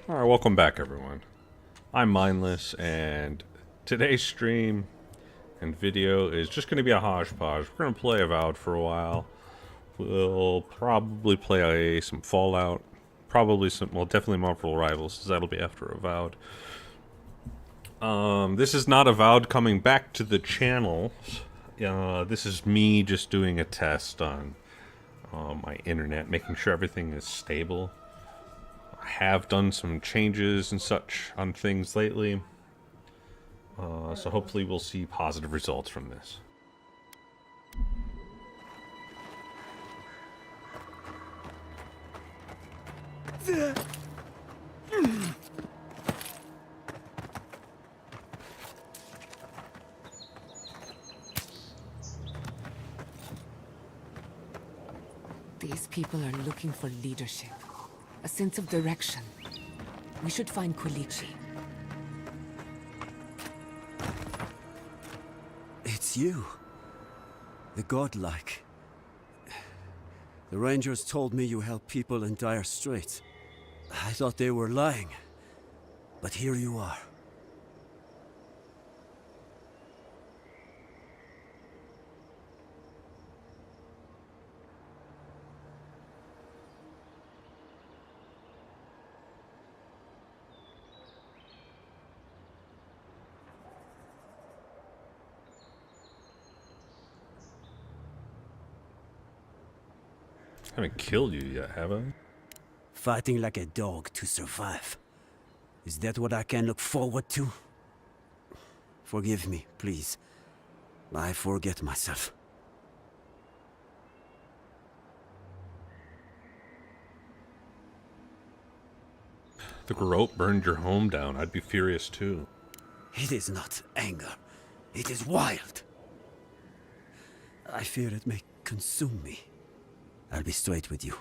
Alright, welcome back everyone. I'm Mindless, and today's stream and video is just going to be a hodgepodge. We're going to play Avowed for a while. We'll probably play some Fallout. Probably some, well, definitely Marvel Rivals, because that'll be after Avowed. This is not Avowed coming back to the channel. This is me just doing a test on my internet, making sure everything is stable. I have done some changes and such on things lately, so hopefully we'll see positive results from this. These people are looking for leadership, a sense of direction. We should find Quilichi. It's you. The godlike. The Rangers told me you help people in dire straits. I thought they were lying. But here you are. I haven't killed you yet, have I? Fighting like a dog to survive. Is that what I can look forward to? Forgive me, please. I forget myself. The garrote burned your home down. I'd be furious too. It is not anger. It is wild. I fear it may consume me. I'll be straight with you.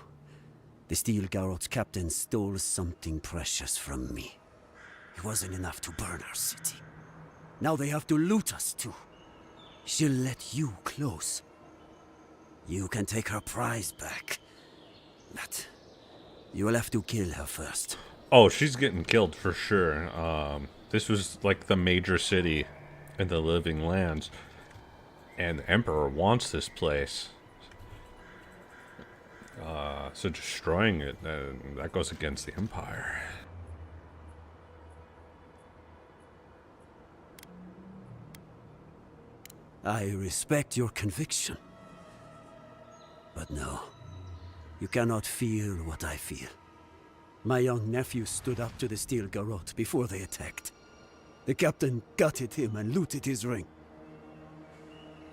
The Steel Garrote's captain stole something precious from me. It wasn't enough to burn our city. Now they have to loot us too. She'll let you close. You can take her prize back. But you will have to kill her first. Oh, she's getting killed for sure. This was like the major city in the Living Lands, and the Emperor wants this place. So destroying it, that goes against the Empire. I respect your conviction. But no, you cannot feel what I feel. My young nephew stood up to the Steel Garrote before they attacked. The captain gutted him and looted his ring.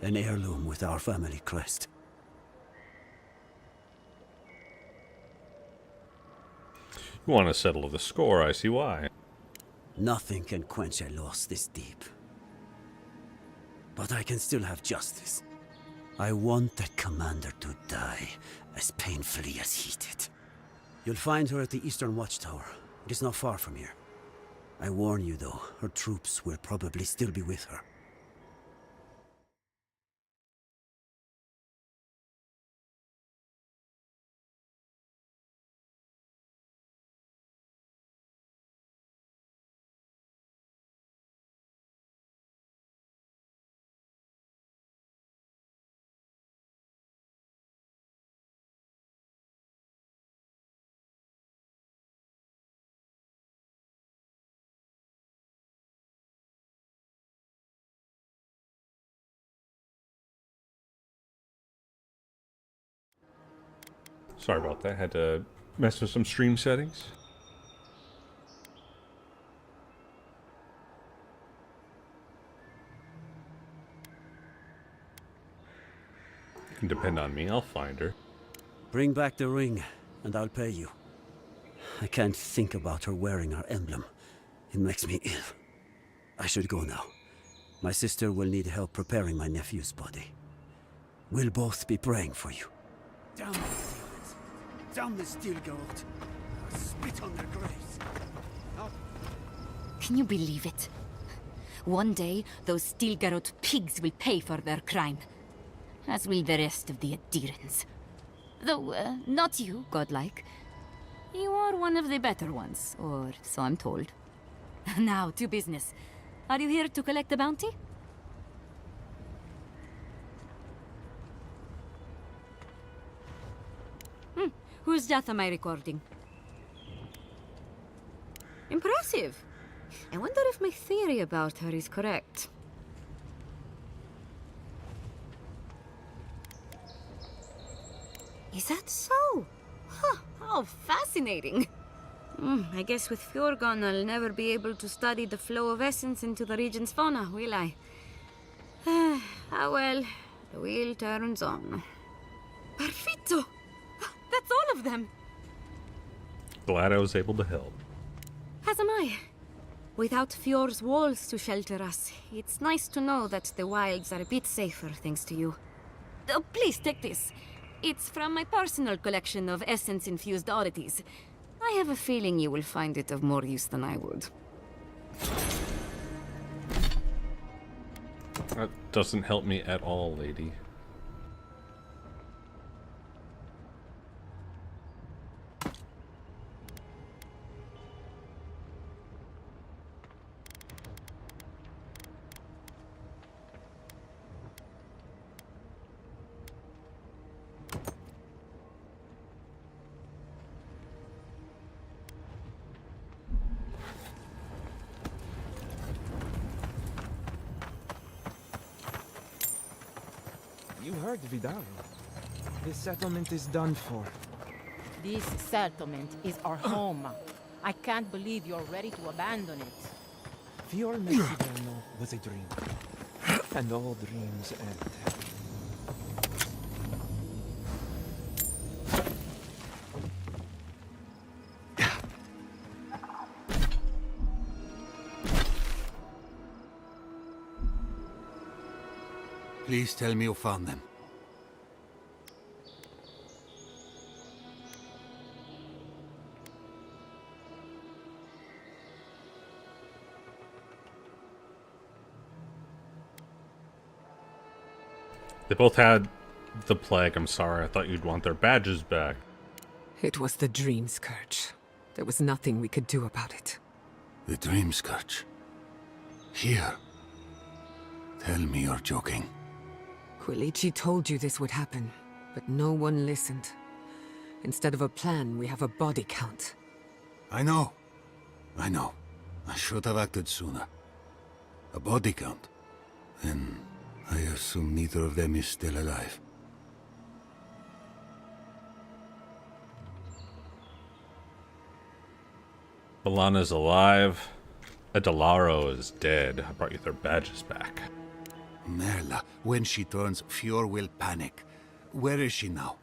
An heirloom with our family crest. You want to settle the score, I see why. Nothing can quench a loss this deep. But I can still have justice. I want that commander to die as painfully as he did. You'll find her at the Eastern Watchtower. It is not far from here. I warn you though, her troops will probably still be with her. Sorry about that. Had to mess with some stream settings. You can depend on me. I'll find her. Bring back the ring, and I'll pay you. I can't think about her wearing our emblem. It makes me ill. I should go now. My sister will need help preparing my nephew's body. We'll both be praying for you. Damn the demons! Damn the Steel Garrote! I'll spit on their graves! Can you believe it? One day, those Steel Garrote pigs will pay for their crime. As will the rest of the adherents. Though, not you, godlike. You are one of the better ones, or so I'm told. Now, to business. Are you here to collect the bounty? Whose death am I recording? Impressive. I wonder if my theory about her is correct. Is that so? Huh, how fascinating. I guess with Fjord gone, I'll never be able to study the flow of essence into the region's fauna, will I? Ah well, the wheel turns on. Perfetto! That's all of them! Glad I was able to help. As am I. Without Fjord's walls to shelter us, it's nice to know that the wilds are a bit safer thanks to you. Oh, please take this. It's from my personal collection of essence-infused oddities. I have a feeling you will find it of more use than I would. That doesn't help me at all, lady. You heard Vidal. This settlement is done for. This settlement is our home. I can't believe you're ready to abandon it. Fior Mexicano was a dream. And all dreams end. Please tell me you found them. They both had the plague. I'm sorry. I thought you'd want their badges back. It was the dream scourge. There was nothing we could do about it. The dream scourge. Here. Tell me you're joking. Quilici told you this would happen, but no one listened. Instead of a plan, we have a body count. I know. I know. I should have acted sooner. A body count. Then I assume neither of them is still alive. Balana's alive. Adelaro is dead. I brought you their badges back. Merla, when she turns, Fior will panic. Where is she now?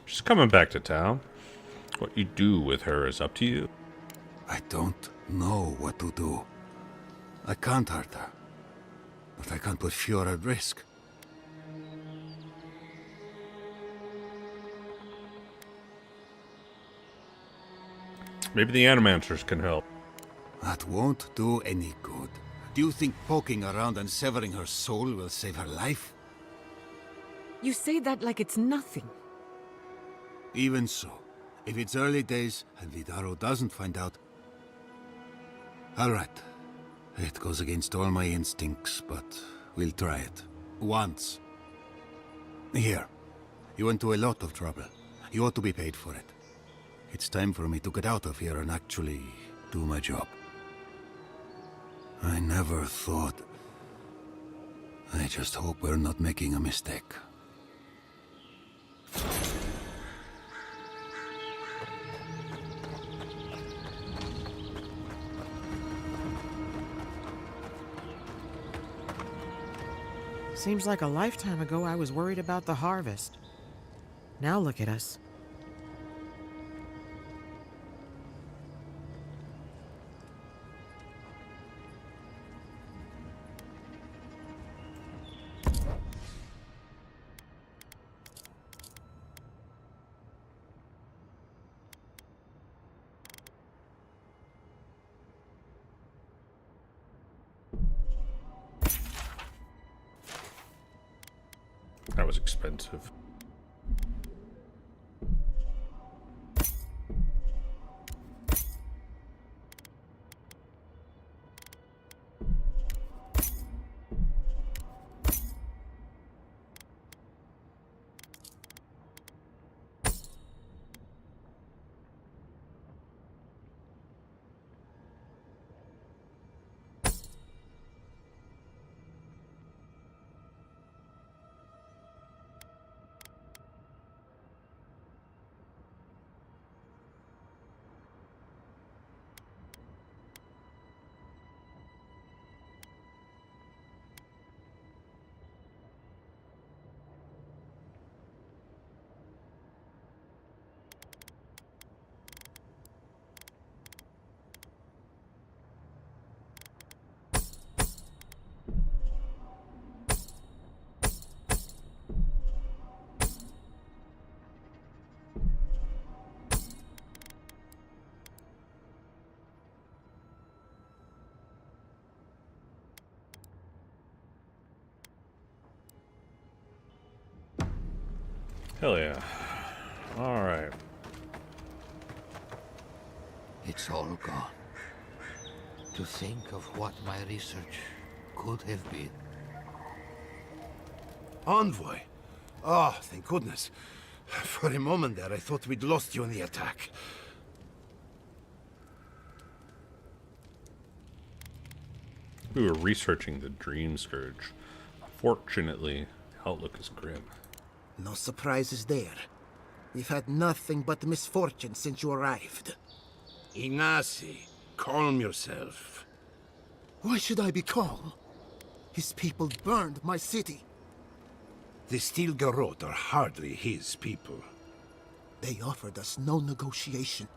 She's coming back to town. What you do with her is up to you. I don't know what to do. I can't hurt her. But I can't put Fior at risk. Maybe the Animancers can help. That won't do any good. Do you think poking around and severing her soul will save her life? You say that like it's nothing. Even so, if it's early days and Vidaro doesn't find out... All right. It goes against all my instincts, but we'll try it. Once. Here. You went to a lot of trouble. You ought to be paid for it. It's time for me to get out of here and actually do my job. I never thought... I just hope we're not making a mistake. Seems like a lifetime ago I was worried about the harvest. Now look at us. That was expensive. Hell yeah. Alright. It's all gone. To think of what my research could have been. Envoy? Oh, thank goodness. For a moment there, I thought we'd lost you in the attack. We were researching the Dream Scourge. Fortunately, outlook is grim. No surprises there. We've had nothing but misfortune since you arrived. Ignacy, calm yourself. Why should I be calm? His people burned my city. The Steel Garrote are hardly his people. They offered us no negotiation,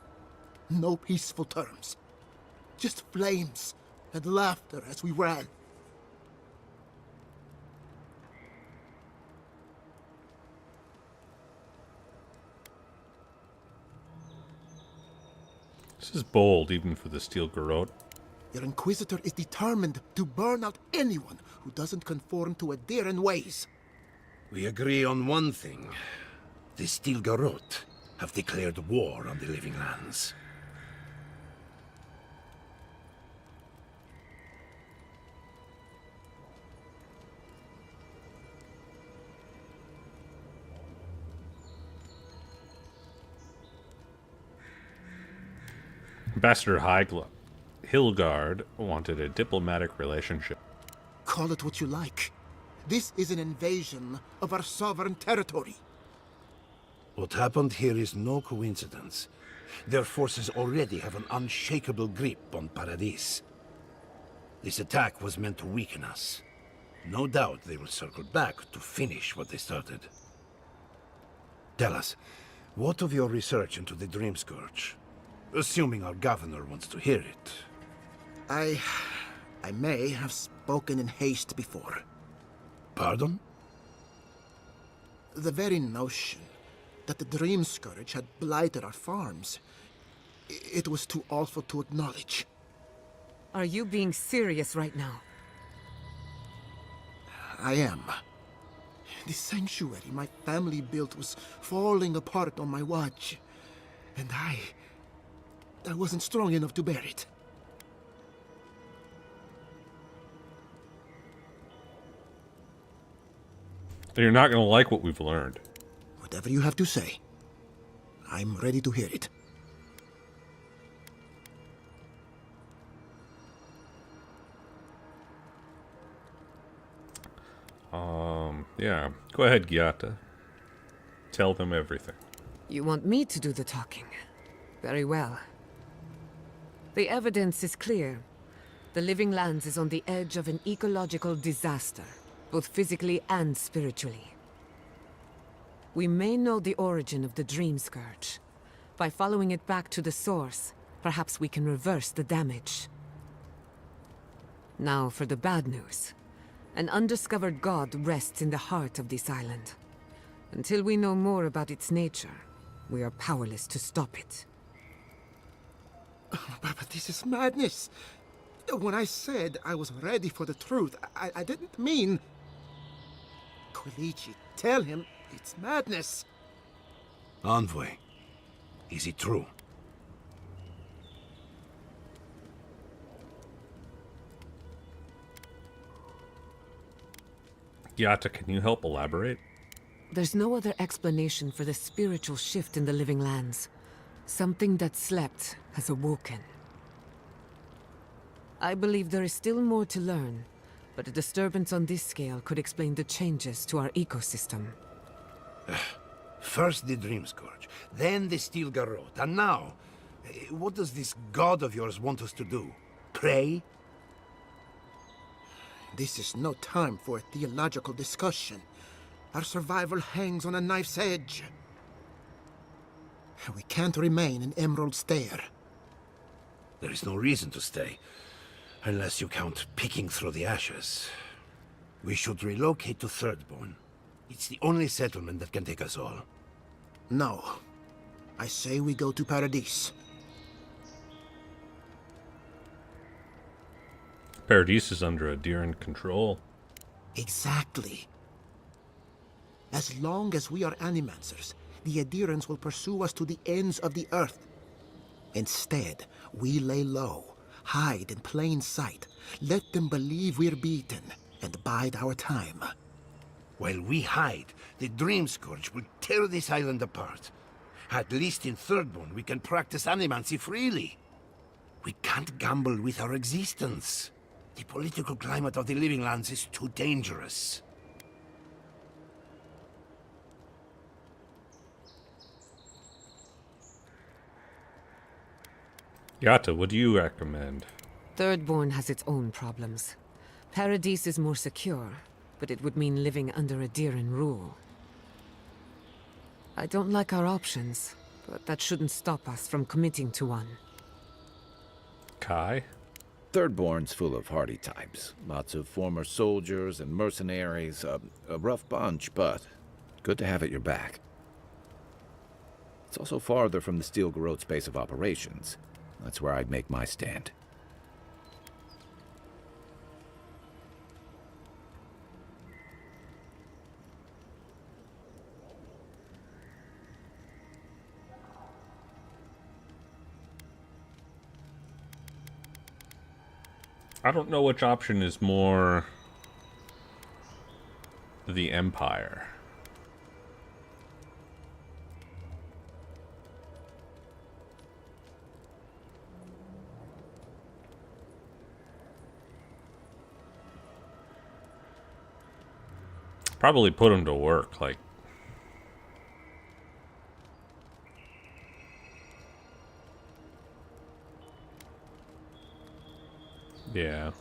no peaceful terms. Just flames and laughter as we ran. This is bold, even for the Steel Garrote. Your Inquisitor is determined to burn out anyone who doesn't conform to Adiran ways. We agree on one thing. The Steel Garrote have declared war on the Living Lands. Ambassador Hilgard wanted a diplomatic relationship. Call it what you like. This is an invasion of our sovereign territory. What happened here is no coincidence. Their forces already have an unshakable grip on Paradis. This attack was meant to weaken us. No doubt they will circle back to finish what they started. Tell us, what of your research into the Dream Scourge? Assuming our governor wants to hear it. I may have spoken in haste before. Pardon? The very notion that the Dream Scourge had blighted our farms, it was too awful to acknowledge. Are you being serious right now? I am. The sanctuary my family built was falling apart on my watch. And I wasn't strong enough to bear it. You're not going to like what we've learned. Whatever you have to say, I'm ready to hear it. Yeah. Go ahead, Gyata. Tell them everything. You want me to do the talking? Very well. The evidence is clear. The Living Lands is on the edge of an ecological disaster, both physically and spiritually. We may know the origin of the Dream Scourge. By following it back to the source, perhaps we can reverse the damage. Now for the bad news. An undiscovered god rests in the heart of this island. Until we know more about its nature, we are powerless to stop it. But this is madness. When I said I was ready for the truth, I didn't mean... Luigi, tell him it's madness. Envoy, is it true? Yata, can you help elaborate? There's no other explanation for the spiritual shift in the living lands. Something that slept has awoken. I believe there is still more to learn, but a disturbance on this scale could explain the changes to our ecosystem. First the Dream Scourge, then the Steel Garrote, and now... what does this god of yours want us to do? Pray? This is no time for a theological discussion. Our survival hangs on a knife's edge. We can't remain in Emerald Stair. There is no reason to stay, unless you count picking through the ashes. We should relocate to Thirdborn. It's the only settlement that can take us all. No. I say we go to Paradise. Paradise is under Adiran control. Exactly. As long as we are Animancers, the Adirans will pursue us to the ends of the earth. Instead, we lay low, hide in plain sight, let them believe we're beaten, and bide our time. While we hide, the Dream Scourge will tear this island apart. At least in Thirdborn, we can practice animancy freely. We can't gamble with our existence. The political climate of the Living Lands is too dangerous. Yata, what do you recommend? Thirdborn has its own problems. Paradise is more secure, but it would mean living under Adiran rule. I don't like our options, but that shouldn't stop us from committing to one. Kai? Thirdborn's full of hardy types. Lots of former soldiers and mercenaries. A rough bunch, but good to have at your back. It's also farther from the Steel Garrote's base of operations. That's where I'd make my stand. I don't know which option is more the Empire. Probably put him to work, like... Yeah.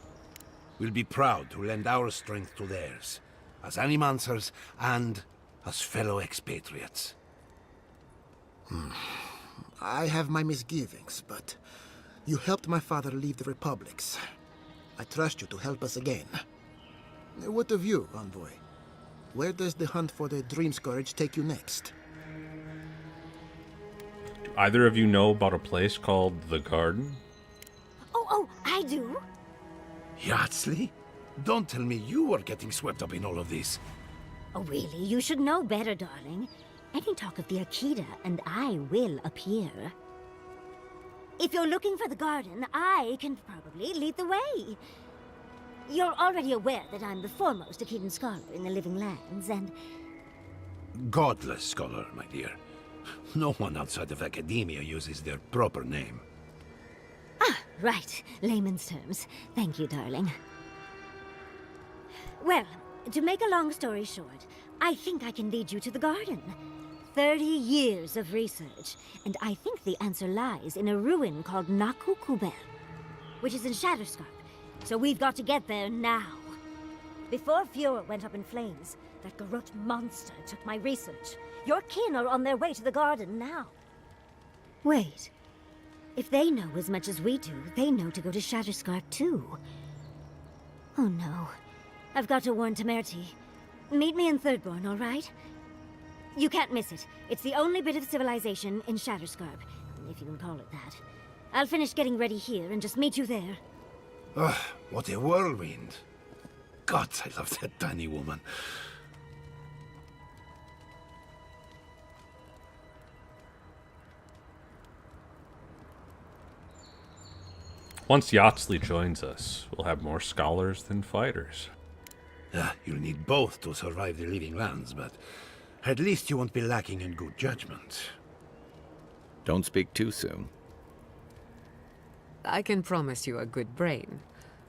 We'll be proud to lend our strength to theirs, as Animancers and as fellow expatriates. I have my misgivings, but you helped my father leave the Republics. I trust you to help us again. What of you, Envoy? Where does the hunt for the Dream Scourge take you next? Do either of you know about a place called The Garden? Oh, I do. Yardsley? Don't tell me you are getting swept up in all of this. Oh, really? You should know better, darling. Any talk of the Akita, and I will appear. If you're looking for the garden, I can probably lead the way. You're already aware that I'm the foremost Akitan scholar in the Living Lands, and... Godless scholar, my dear. No one outside of academia uses their proper name. Ah, right. Layman's terms. Thank you, darling. Well, to make a long story short, I think I can lead you to the garden. 30 years of research, and I think the answer lies in a ruin called Naku Kubel, which is in Shatterscarp. So we've got to get there now. Before Furor went up in flames, that Garrote monster took my research. Your kin are on their way to the garden now. Wait. If they know as much as we do, they know to go to Shatterscarp too. Oh no. I've got to warn Temerity. Meet me in Thirdborn, all right? You can't miss it. It's the only bit of civilization in Shatterscarp, if you can call it that. I'll finish getting ready here and just meet you there. Ugh, what a whirlwind. God, I love that tiny woman. Once Yatsley joins us, we'll have more scholars than fighters. You'll need both to survive the Living Lands, but at least you won't be lacking in good judgment. Don't speak too soon. I can promise you a good brain,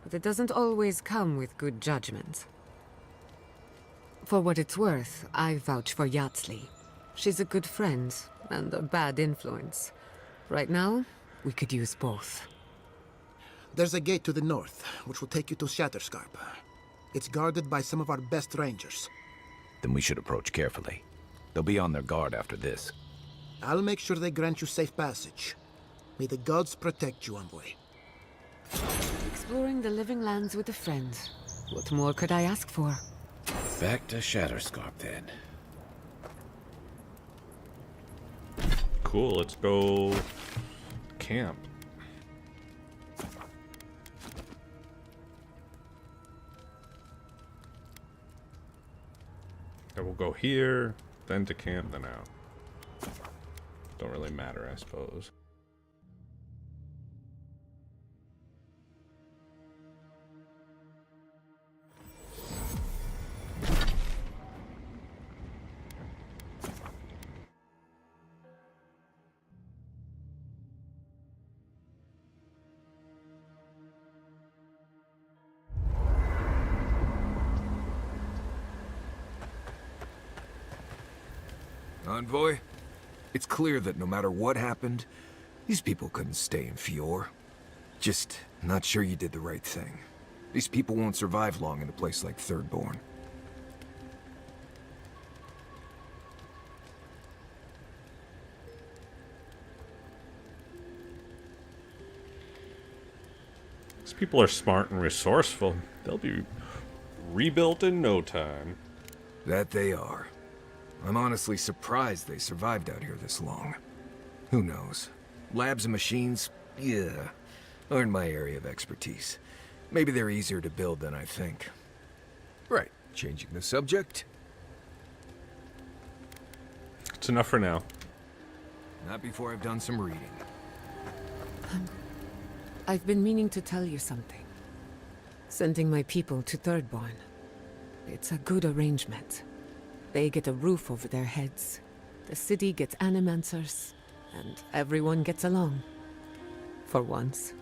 but it doesn't always come with good judgment. For what it's worth, I vouch for Yatsley. She's a good friend and a bad influence. Right now, we could use both. There's a gate to the north, which will take you to Shatterscarp. It's guarded by some of our best rangers. Then we should approach carefully. They'll be on their guard after this. I'll make sure they grant you safe passage. May the gods protect you, envoy. Exploring the Living Lands with a friend. What more could I ask for? Back to Shatterscarp, then. Cool, let's go camp. And we'll go here, then to camp, then out. Don't really matter, I suppose. Envoy, it's clear that no matter what happened, these people couldn't stay in Fior. Just not sure you did the right thing. These people won't survive long in a place like Thirdborn. These people are smart and resourceful. They'll be rebuilt in no time. That they are. I'm honestly surprised they survived out here this long. Who knows? Labs and machines, yeah, aren't my area of expertise. Maybe they're easier to build than I think. Right, changing the subject? It's enough for now. Not before I've done some reading. I've been meaning to tell you something. Sending my people to Thirdborn. It's a good arrangement. They get a roof over their heads. The city gets animancers. And everyone gets along. For once.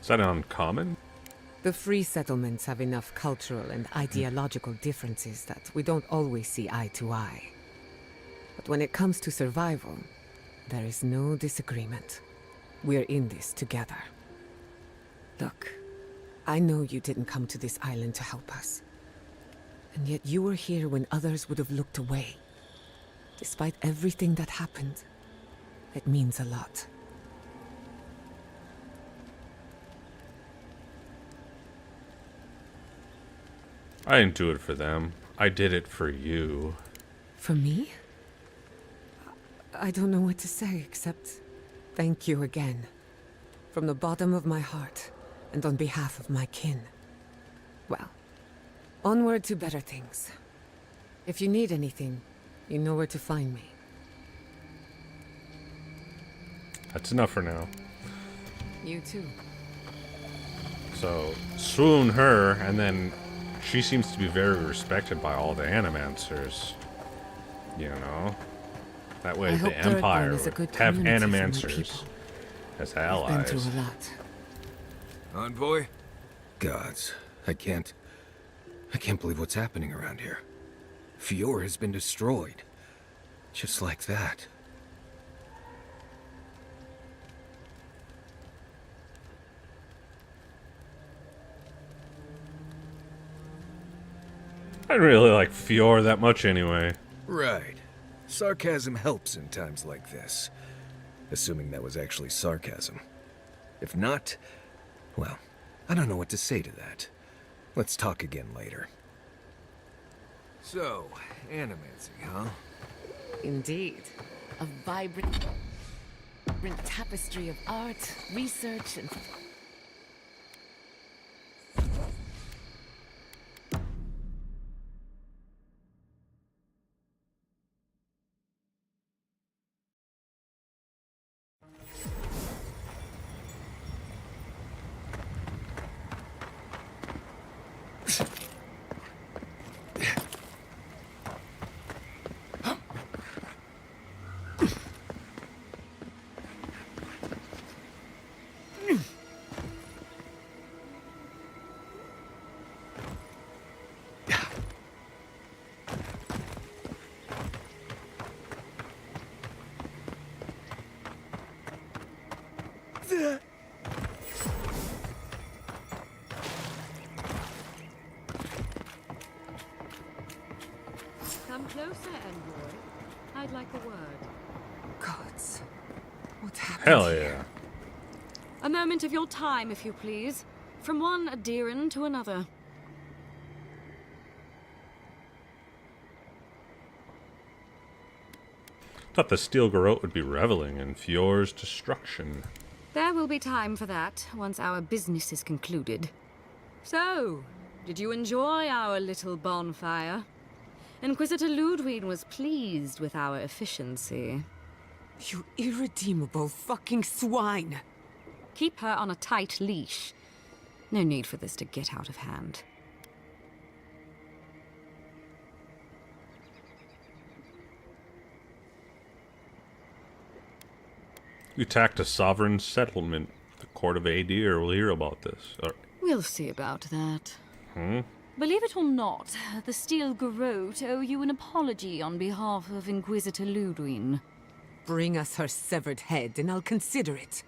Is that uncommon? The free settlements have enough cultural and ideological differences that we don't always see eye to eye. But when it comes to survival, there is no disagreement. We're in this together. Look, I know you didn't come to this island to help us. And yet you were here when others would have looked away. Despite everything that happened, it means a lot. I didn't do it for them. I did it for you. For me? I don't know what to say except thank you again. From the bottom of my heart, and on behalf of my kin. Well, onward to better things. If you need anything, you know where to find me. That's enough for now. You too. So, swoon her, and then she seems to be very respected by all the animancers. You know? That way I the hope Empire Thirdborn is a would good have community for my animancers people. as I've been allies. through a lot. Envoy? Gods, I can't believe what's happening around here. Fior has been destroyed. Just like that. I didn't really like Fior that much anyway. Right. Sarcasm helps in times like this. Assuming that was actually sarcasm. If not, well, I don't know what to say to that. Let's talk again later. So, animancing, huh? Indeed. A vibrant tapestry of art, research, and Come closer, Envoy. I'd like a word. Gods. What happened Hell here? yeah. A moment of your time, if you please. From one Adiran to another. Thought the Steel Garrote would be reveling in Fjord's destruction. There will be time for that once our business is concluded. So, did you enjoy our little bonfire? Inquisitor Ludwig was pleased with our efficiency. You irredeemable fucking swine! Keep her on a tight leash. No need for this to get out of hand. You attacked a sovereign settlement. The Court of Adir will hear about this. We'll see about that. Hmm? Believe it or not, the Steel Garrote owe you an apology on behalf of Inquisitor Ludwig. Bring us her severed head and I'll consider it.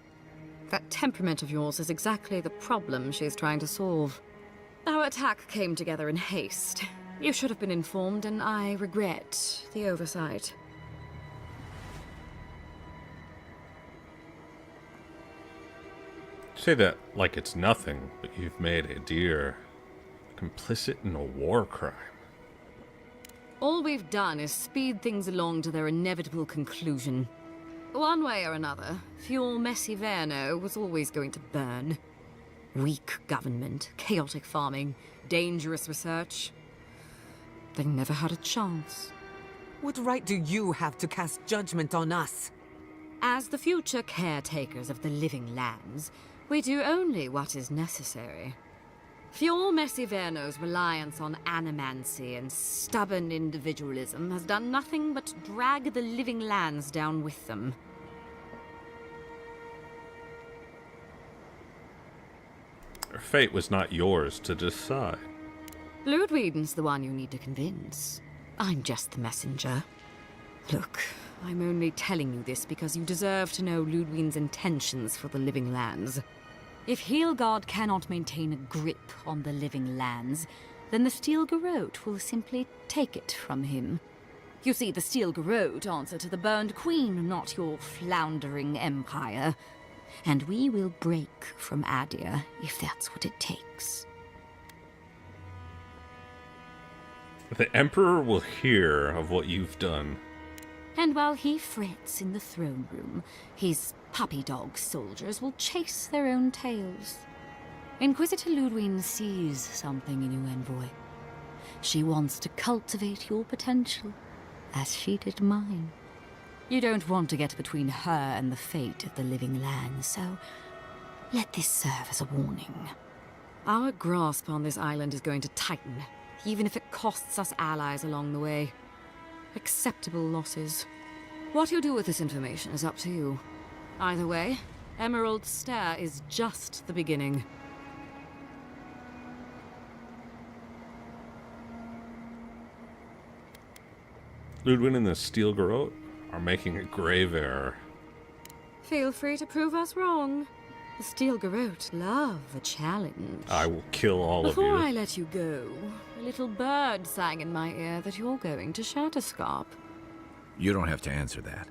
That temperament of yours is exactly the problem she's trying to solve. Our attack came together in haste. You should have been informed, and I regret the oversight. Say that like it's nothing, but you've made Adir complicit in a war crime. All we've done is speed things along to their inevitable conclusion. One way or another, Fuel Messiverno was always going to burn. Weak government, chaotic farming, dangerous research. They never had a chance. What right do you have to cast judgment on us? As the future caretakers of the living lands, we do only what is necessary. Fuel Messiverno's reliance on animancy and stubborn individualism has done nothing but drag the living lands down with them. Her fate was not yours to decide. Ludwig's the one you need to convince. I'm just the messenger. Look, I'm only telling you this because you deserve to know Ludwig's intentions for the living lands. If Heelgard cannot maintain a grip on the living lands, then the Steel Garrote will simply take it from him. You see, the Steel Garrote answer to the Burned Queen, not your floundering empire. And we will break from Adir if that's what it takes. The Emperor will hear of what you've done. And while he frets in the throne room, his puppy dog soldiers will chase their own tails. Inquisitor Ludwig sees something in you, Envoy. She wants to cultivate your potential, as she did mine. You don't want to get between her and the fate of the living land, so let this serve as a warning. Our grasp on this island is going to tighten, even if it costs us allies along the way. Acceptable losses. What you do with this information is up to you. Either way, Emerald Stair is just the beginning. Ludwig and the Steel Garrote are making a grave error. Feel free to prove us wrong. The Steel Garrote love a challenge. I will kill all of Before you. I let you go, a little bird sang in my ear that you're going to Shatterscarp. You don't have to answer that.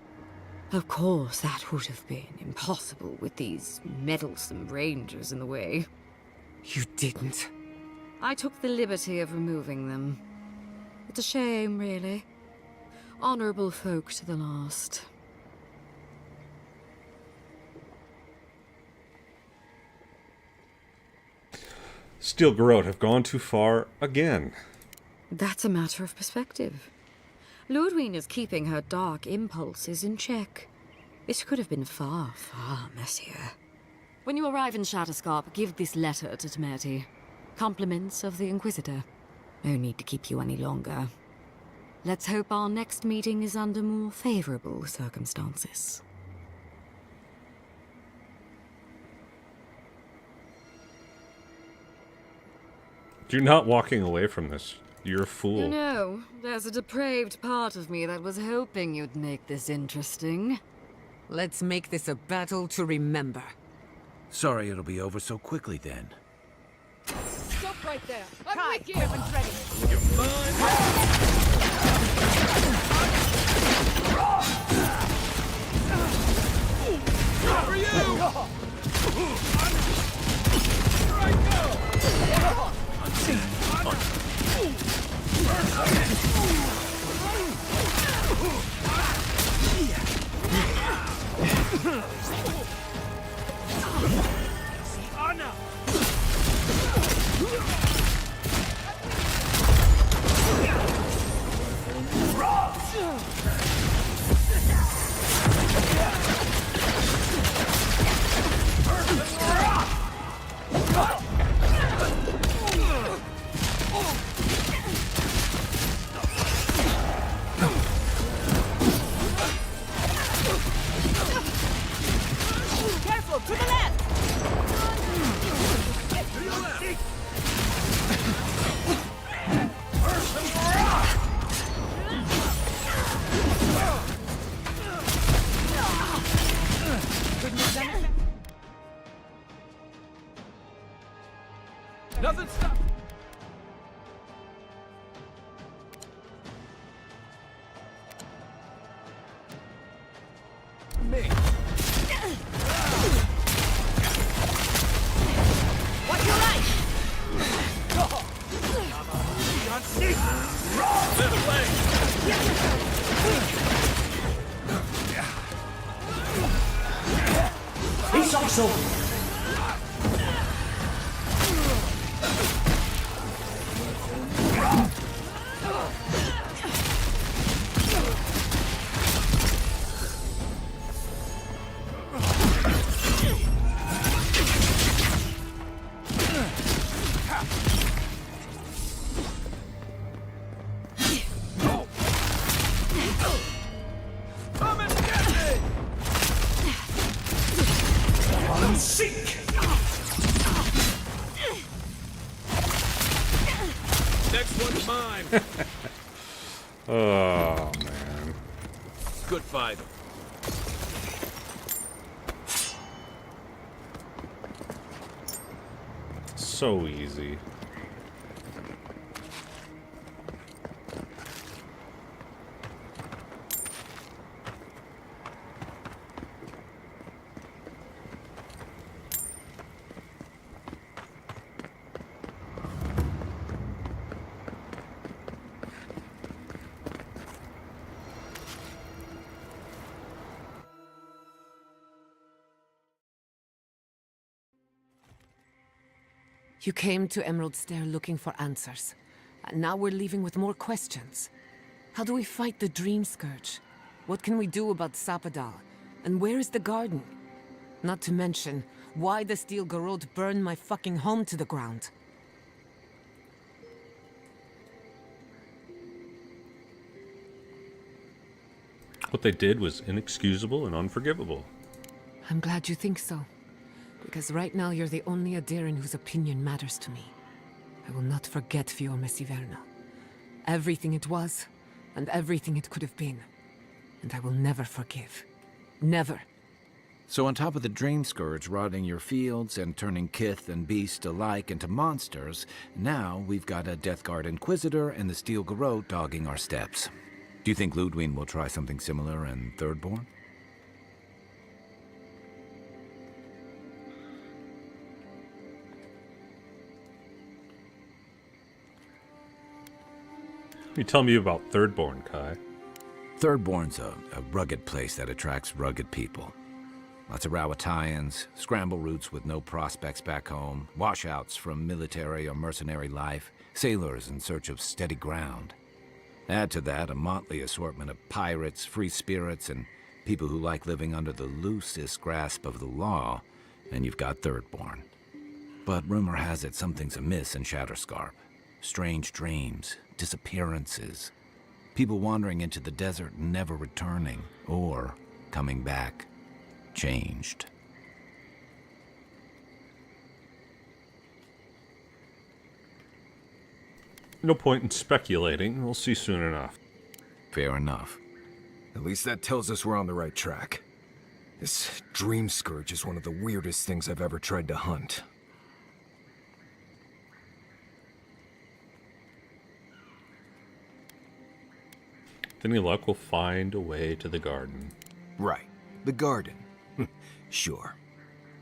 Of course, that would have been impossible with these meddlesome rangers in the way. You didn't. I took the liberty of removing them. It's a shame, really. Honorable folk to the last. Steel Garrote have gone too far again. That's a matter of perspective. Ludwig is keeping her dark impulses in check. It could have been far, far messier. When you arrive in Shatterscarp, give this letter to Temerty. Compliments of the Inquisitor. No need to keep you any longer. Let's hope our next meeting is under more favorable circumstances. You're not walking away from this. You're a fool. You know, there's a depraved part of me that was hoping you'd make this interesting. Let's make this a battle to remember. Sorry it'll be over so quickly then. Stop right there. Kai, weapons ready. For you! Here I go! Careful, to the left! Nothing stop. Me. Watch your right! This way. He's also... Come and get me! Seek! Next one's mine. Oh, man. Good fight. So easy. You came to Emerald Stair looking for answers, and now we're leaving with more questions. How do we fight the Dream Scourge? What can we do about Sapadal? And where is the garden? Not to mention, why the Steel Garrote burned my fucking home to the ground. What they did was inexcusable and unforgivable. I'm glad you think so. Because right now you're the only Adiran whose opinion matters to me. I will not forget Fiorme Siverna. Everything it was, and everything it could have been. And I will never forgive. Never. So on top of the Dream Scourge rotting your fields and turning kith and beast alike into monsters, now we've got a Death Guard Inquisitor and the Steel Garrote dogging our steps. Do you think Ludwig will try something similar in Thirdborn? You tell me about Thirdborn, Kai. Thirdborn's a rugged place that attracts rugged people. Lots of Rawatayans, scramble routes with no prospects back home, washouts from military or mercenary life, sailors in search of steady ground. Add to that a motley assortment of pirates, free spirits, and people who like living under the loosest grasp of the law, and you've got Thirdborn. But rumor has it something's amiss in Shatterscarp. Strange dreams, disappearances, people wandering into the desert and never returning, or coming back, changed. No point in speculating. We'll see soon enough. Fair enough. At least that tells us we're on the right track. This dream scourge is one of the weirdest things I've ever tried to hunt. With any luck, we'll find a way to the garden. Right. The garden. Sure.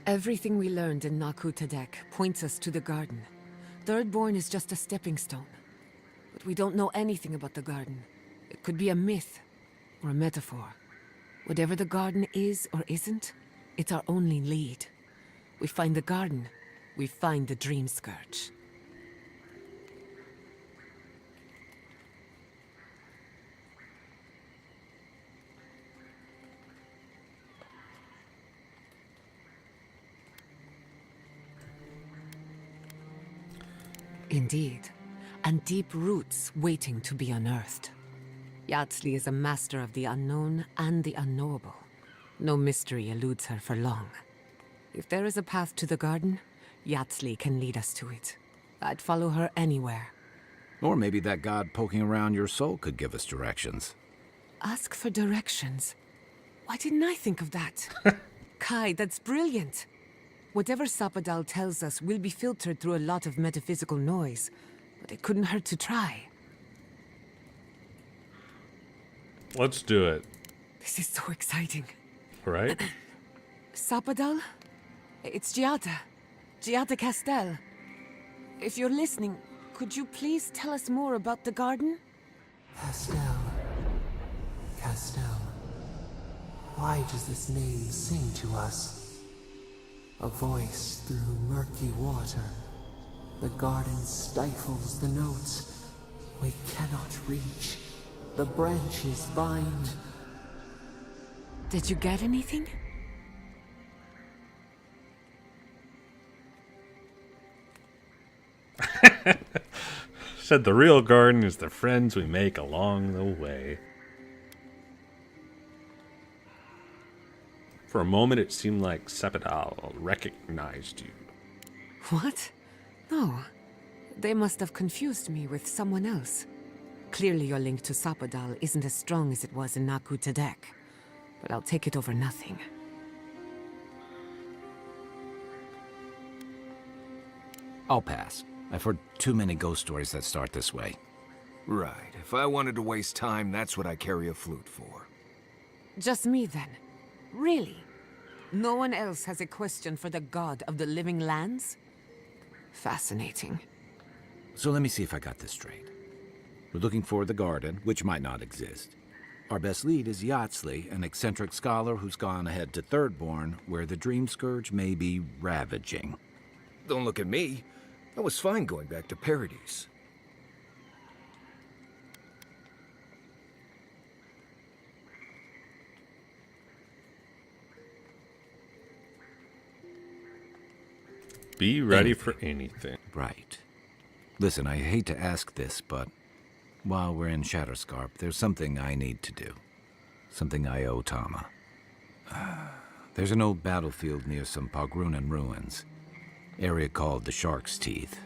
Everything we learned in Naku Tadek points us to the garden. Thirdborn is just a stepping stone. But we don't know anything about the garden. It could be a myth or a metaphor. Whatever the garden is or isn't, it's our only lead. We find the garden, we find the dream scourge. Indeed, and deep roots waiting to be unearthed. Yatsley is a master of the unknown and the unknowable. No mystery eludes her for long. If there is a path to the garden, Yatsley can lead us to it. I'd follow her anywhere. Or maybe that god poking around your soul could give us directions. Ask for directions. Why didn't I think of that? Kai, that's brilliant. Whatever Sapadal tells us will be filtered through a lot of metaphysical noise, but it couldn't hurt to try. Let's do it. This is so exciting. Right? Sapadal? It's Giada. Giada Castel. If you're listening, could you please tell us more about the garden? Castel. Castel. Why does this name sing to us? A voice through murky water. The garden stifles the notes. We cannot reach. The branches bind. Did you get anything? Said the real garden is the friends we make along the way. For a moment, it seemed like Sapadal recognized you. What? No. They must have confused me with someone else. Clearly your link to Sapadal isn't as strong as it was in Naku Tadek. But I'll take it over nothing. I'll pass. I've heard too many ghost stories that start this way. Right. If I wanted to waste time, that's what I carry a flute for. Just me then? Really? No one else has a question for the god of the living lands? Fascinating. So let me see if I got this straight. We're looking for the garden, which might not exist. Our best lead is Yatsley, an eccentric scholar who's gone ahead to Thirdborn, where the Dream Scourge may be ravaging. Don't look at me. I was fine going back to Paradise. Be ready for anything. Right. Listen, I hate to ask this, but while we're in Shatterscarp, there's something I need to do. Something I owe Tama. There's an old battlefield near some Pogrunan ruins. Area called the Shark's Teeth.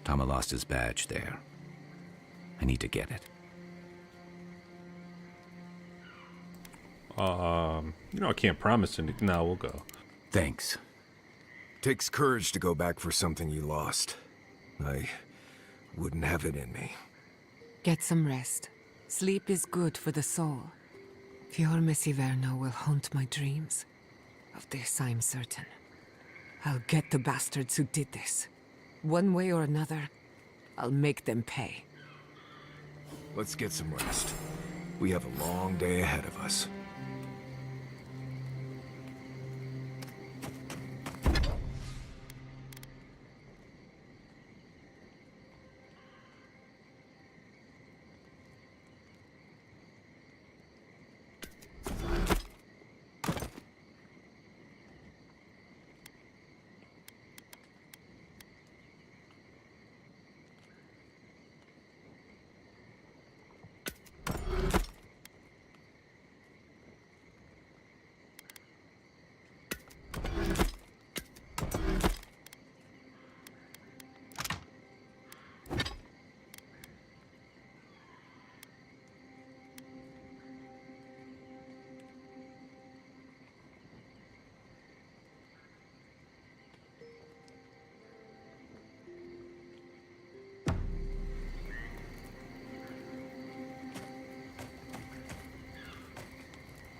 Tama lost his badge there. I need to get it. I can't promise anything. No, we'll go. Thanks. Takes courage to go back for something you lost. I wouldn't have it in me. Get some rest. Sleep is good for the soul. Fior Mesiverno will haunt my dreams. Of this I'm certain. I'll get the bastards who did this. One way or another, I'll make them pay. Let's get some rest. We have a long day ahead of us.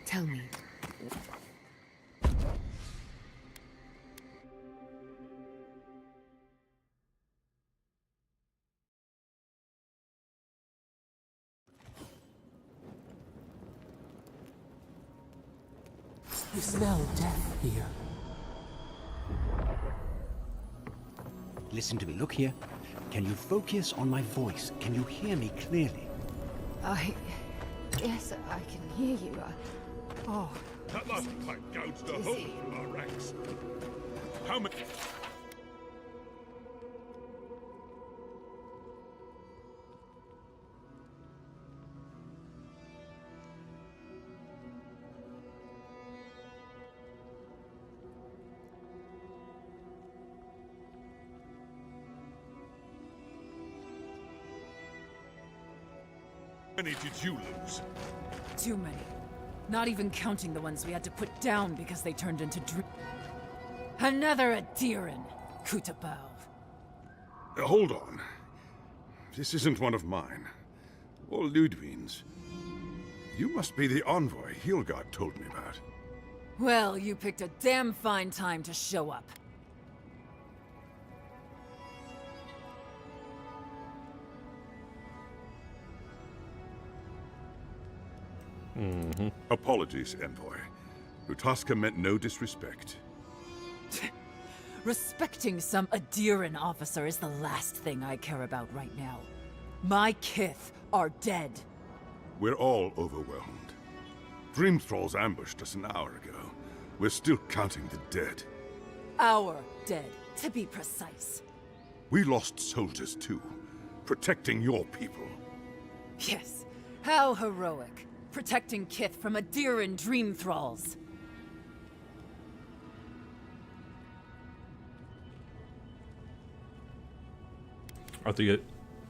Tell me. I smell death here. Listen to me, look here. Can you focus on my voice? Can you hear me clearly? Yes, I can hear you. That last pipe gouged a hole through our ranks. How many... many did you lose? Too many. Not even counting the ones we had to put down because they turned into Another Adiran, Kutabao. Hold on. This isn't one of mine. Or Ludwig's. You must be the envoy Hilgard told me about. Well, you picked a damn fine time to show up. Apologies, envoy. Lutaska meant no disrespect. Respecting some Adiran officer is the last thing I care about right now. My kith are dead. We're all overwhelmed. Dream Thralls ambushed us an hour ago. We're still counting the dead. Our dead, to be precise. We lost soldiers too, protecting your people. Yes, how heroic. Protecting kith from Adiran dream thralls. Are the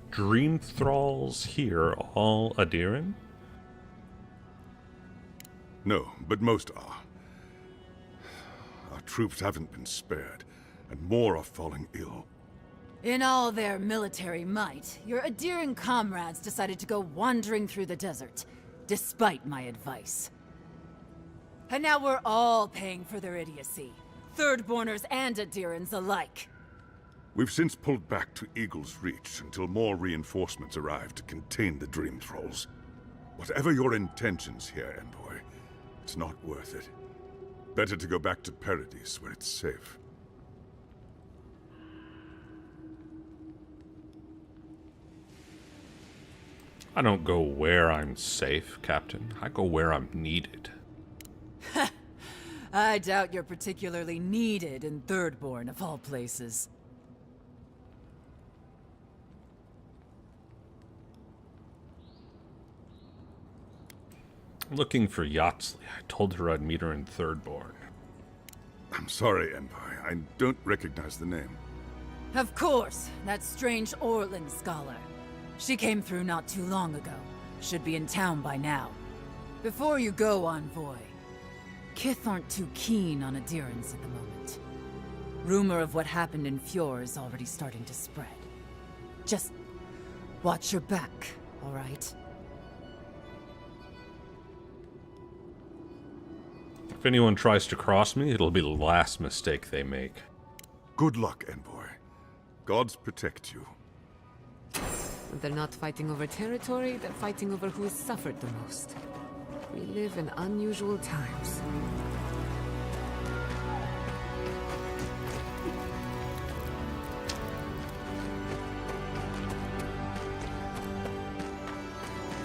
dream thralls here all Adiran? No, but most are. Our troops haven't been spared, and more are falling ill. In all their military might, your Adiran comrades decided to go wandering through the desert, despite my advice. And now we're all paying for their idiocy. Thirdborners and Adirans alike. We've since pulled back to Eagle's Reach until more reinforcements arrive to contain the Dream Thralls. Whatever your intentions here, Envoy, it's not worth it. Better to go back to Paradise where it's safe. I don't go where I'm safe, Captain. I go where I'm needed. I doubt you're particularly needed in Thirdborn, of all places. I'm looking for Yatsley. I told her I'd meet her in Thirdborn. I'm sorry, Envoy. I don't recognize the name. Of course, that strange Orlin scholar. She came through not too long ago. Should be in town by now. Before you go, Envoy, Kith aren't too keen on Adirans at the moment. Rumor of what happened in Fjord is already starting to spread. Just watch your back, all right? If anyone tries to cross me, it'll be the last mistake they make. Good luck, Envoy. Gods protect you. They're not fighting over territory, they're fighting over who has suffered the most. We live in unusual times.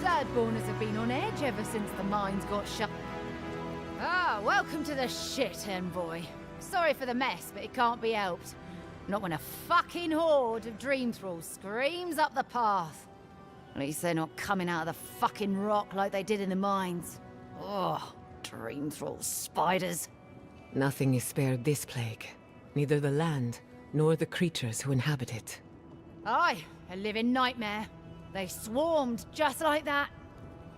Thirdborners have been on edge ever since the mines got shut. Ah, welcome to the shit, Envoy. Sorry for the mess, but it can't be helped. Not when a fucking horde of Dream Thralls screams up the path. At least they're not coming out of the fucking rock like they did in the mines. Oh, Dream Thrall spiders. Nothing is spared this plague. Neither the land, nor the creatures who inhabit it. Aye, a living nightmare. They swarmed just like that.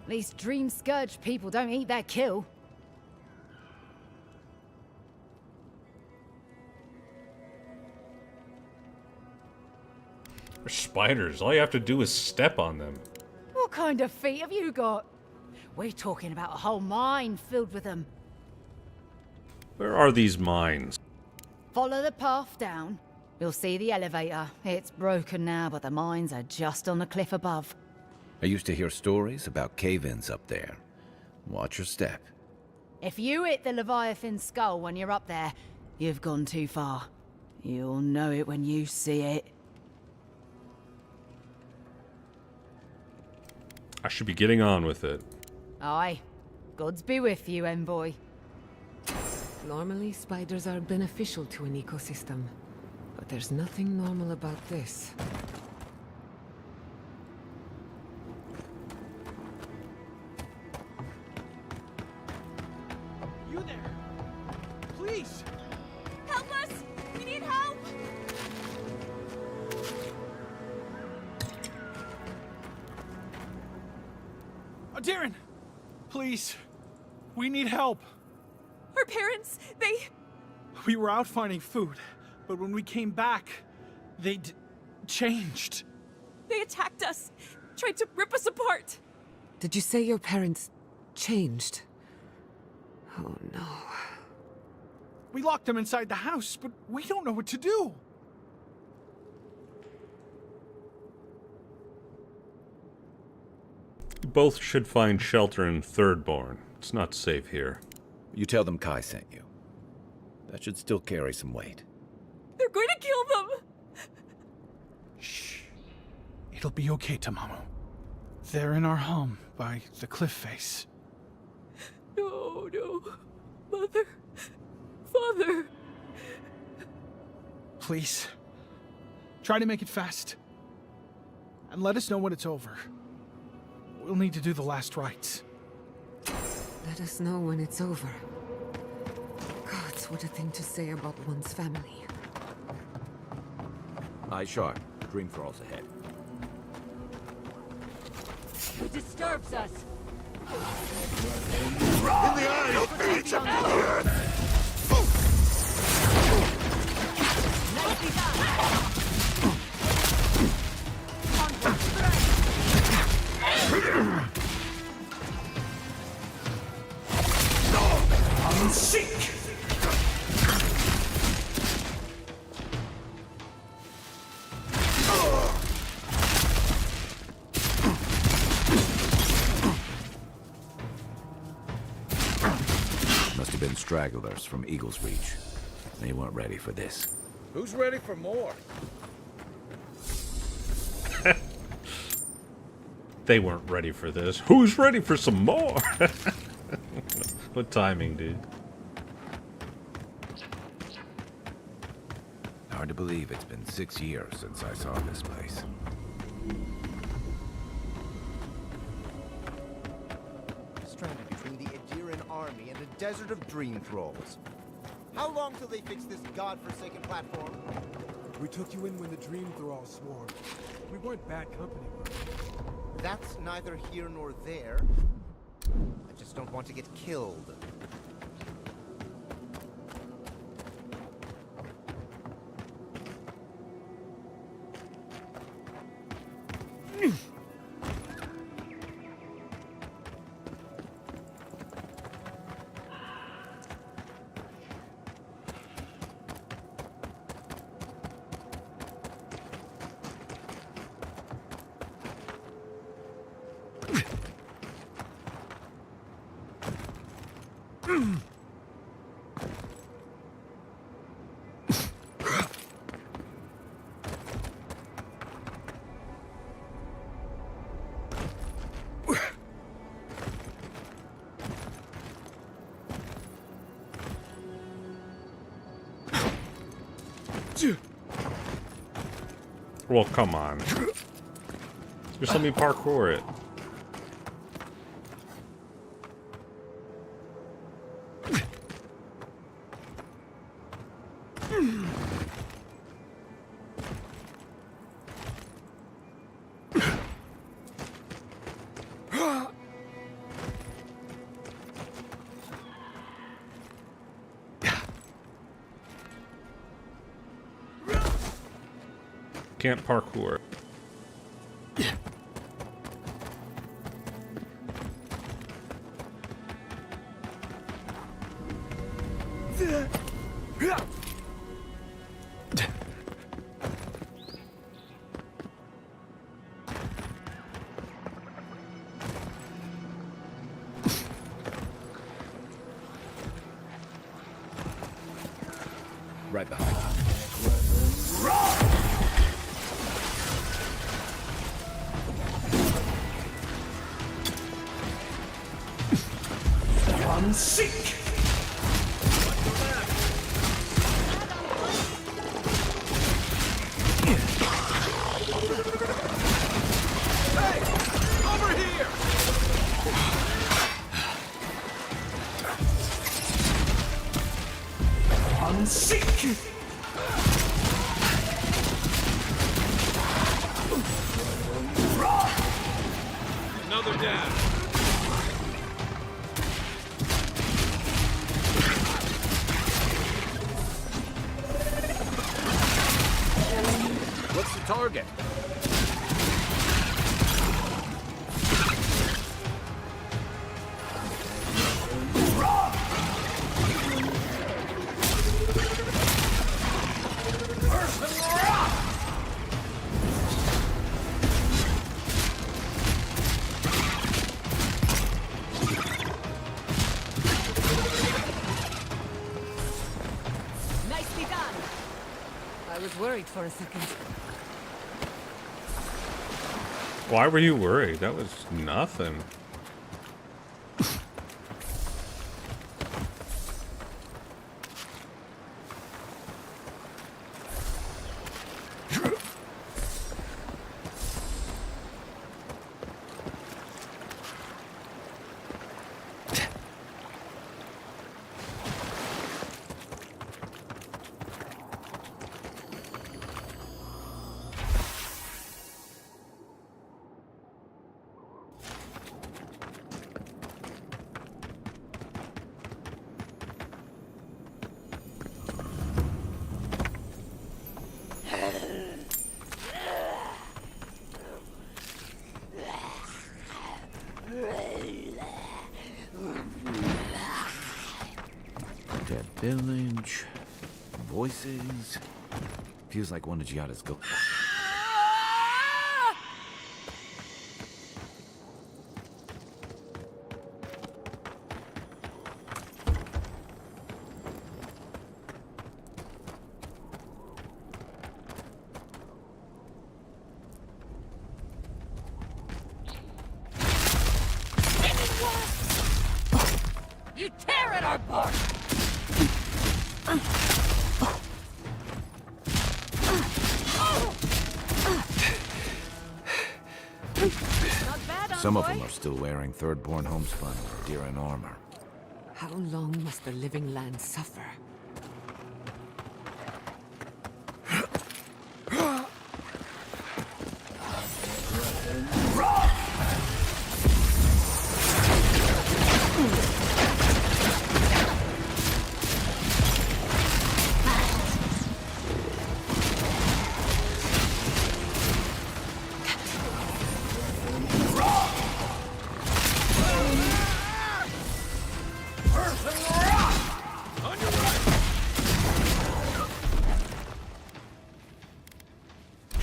At least Dream Scourge people don't eat their kill. They're spiders. All you have to do is step on them. What kind of feet have you got? We're talking about a whole mine filled with them. Where are these mines? Follow the path down. You'll see the elevator. It's broken now, but the mines are just on the cliff above. I used to hear stories about cave-ins up there. Watch your step. If you hit the Leviathan skull when you're up there, you've gone too far. You'll know it when you see it. I should be getting on with it. Aye. Gods be with you, envoy. Normally, spiders are beneficial to an ecosystem. But there's nothing normal about this. You there? Please! Help us! We need help! Oh, Darren! Please. We need help. Our parents, We were out finding food, but when we came back, they changed. They attacked us. Tried to rip us apart. Did you say your parents changed? Oh no. We locked them inside the house, but we don't know what to do. You both should find shelter in Thirdborn. It's not safe here. You tell them Kai sent you. That should still carry some weight. They're going to kill them! Shh. It'll be okay, Tamamu. They're in our home by the cliff face. No, no. Mother. Father. Please. Try to make it fast. And let us know when it's over. We'll need to do the last rites. Let us know when it's over. Gods, what a thing to say about one's family. Eye sharp. Dream thralls ahead. He disturbs us. In the eye of each of Seek! Must have been stragglers from Eagle's Reach. They weren't ready for this. Who's ready for more? They weren't ready for this. Who's ready for some more? What timing, dude? Hard to believe it's been 6 years since I saw this place. Stranded between the Adiran army and a desert of dream thralls. How long till they fix this godforsaken platform? We took you in when the dream thralls swarmed. We weren't bad company, bro. That's neither here nor there. I just don't want to get killed. Well, come on. Just let me parkour it. Can't parkour. Right behind you. One seek! Hey! Over here! One seek! Another down. What's the target? Nicely done. I was worried for a second. Why were you worried? That was nothing. Dead village. Voices. Feels like one of Giada's go. You tear it apart! Some of them are still wearing third-born homespun or Diran armor. How long must the living land suffer?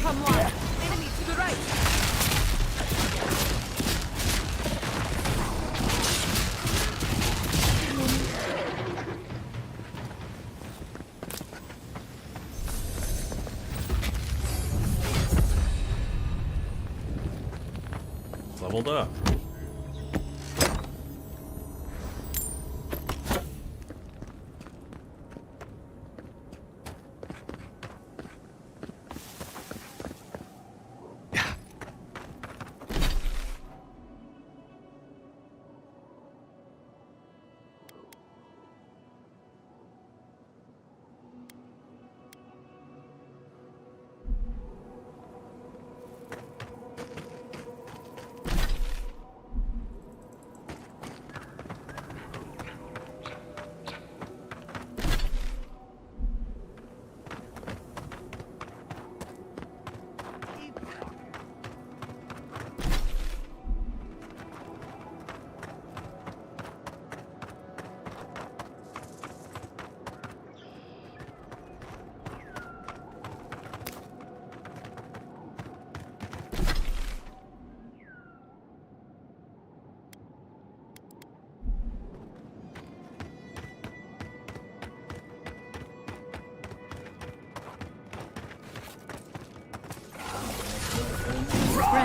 Come on! Enemy to the right! Leveled up.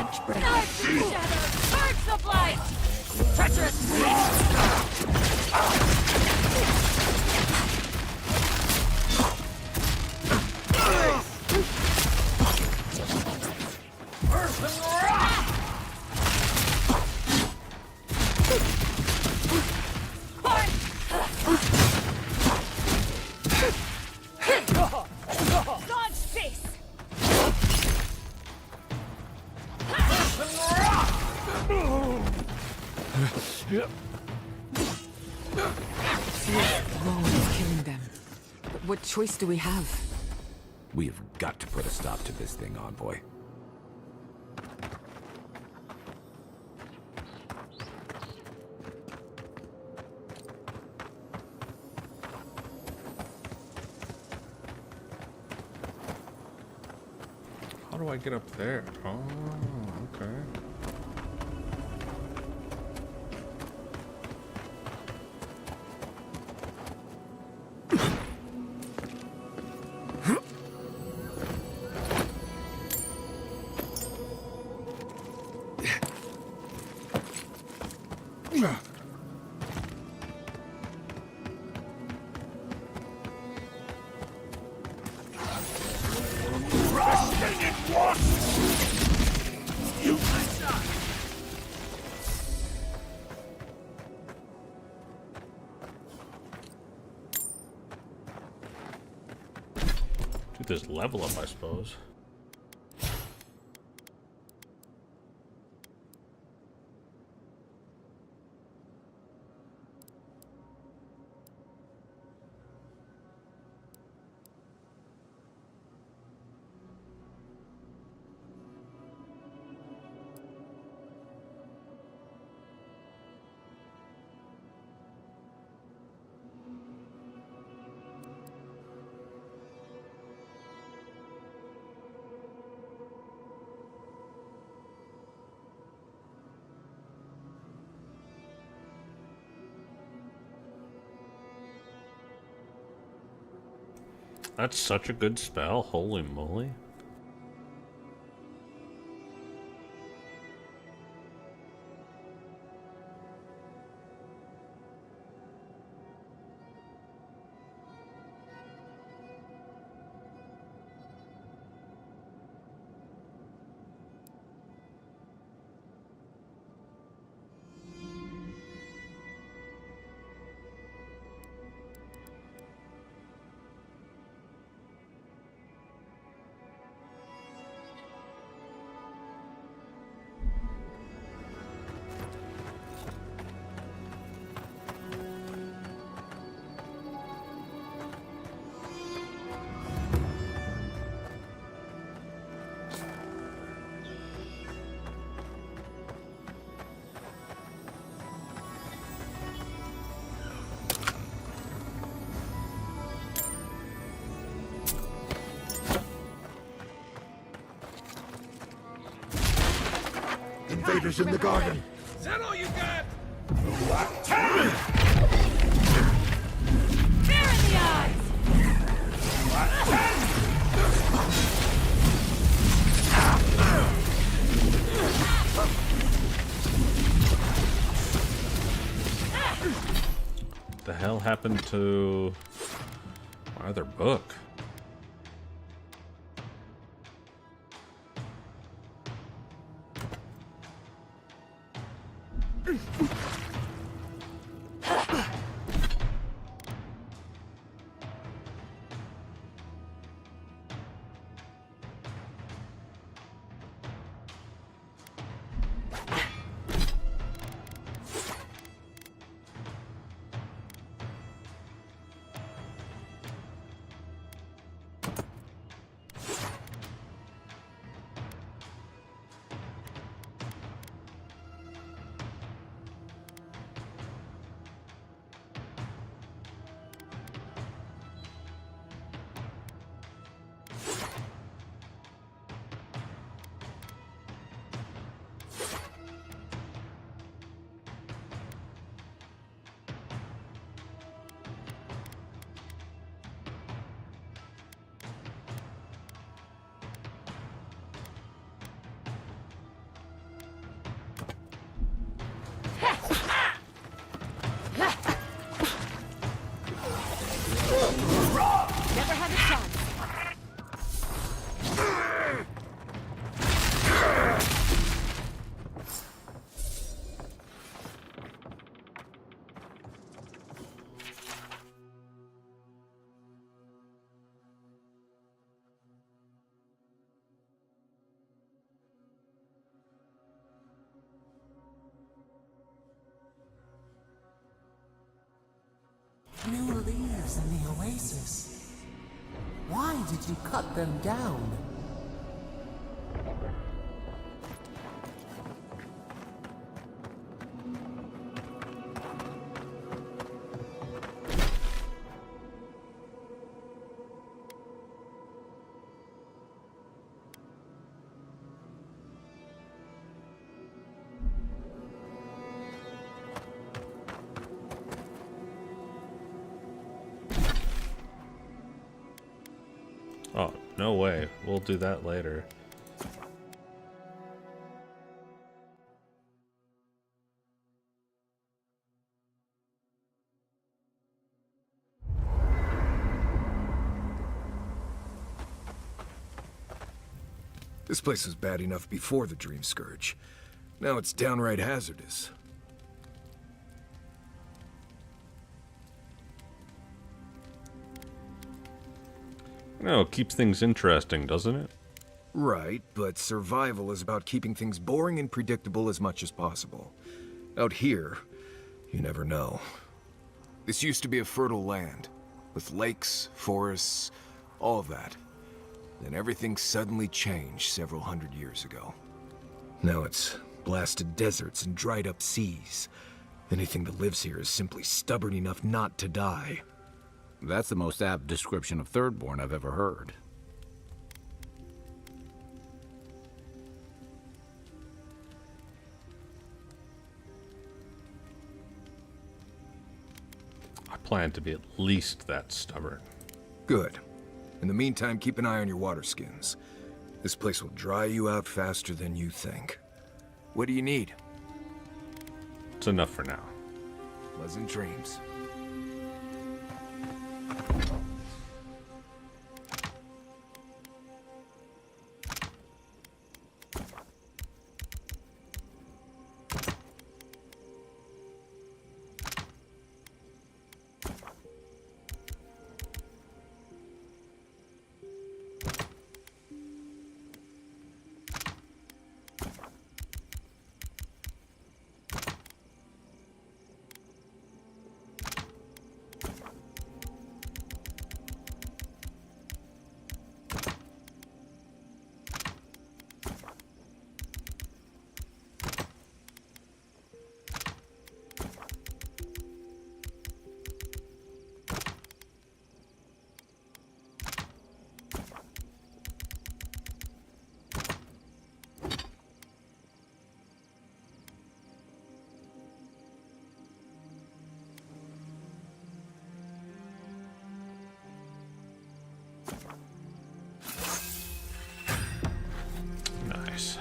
Birds of light! Treacherous! Dodge this! Moly is killing them. But what choice do we have? We have got to put a stop to this thing, Envoy. How do I get up there? Oh, okay. Do this level up, I suppose. That's such a good spell, holy moly. Invaders in the garden! Is that all you got? Fear in the eyes! What the hell happened to my other book? new leaves in the oasis. Why did you cut them down? Oh, no way. We'll do that later. This place was bad enough before the Dream Scourge. Now it's downright hazardous. No, it keeps things interesting, doesn't it? Right, but survival is about keeping things boring and predictable as much as possible. Out here, you never know. This used to be a fertile land, with lakes, forests, all of that. Then everything suddenly changed several hundred years ago. Now it's blasted deserts and dried up seas. Anything that lives here is simply stubborn enough not to die. That's the most apt description of Thirdborn I've ever heard. I plan to be at least that stubborn. Good. In the meantime, keep an eye on your water skins. This place will dry you out faster than you think. What do you need? It's enough for now. Pleasant dreams. Nice.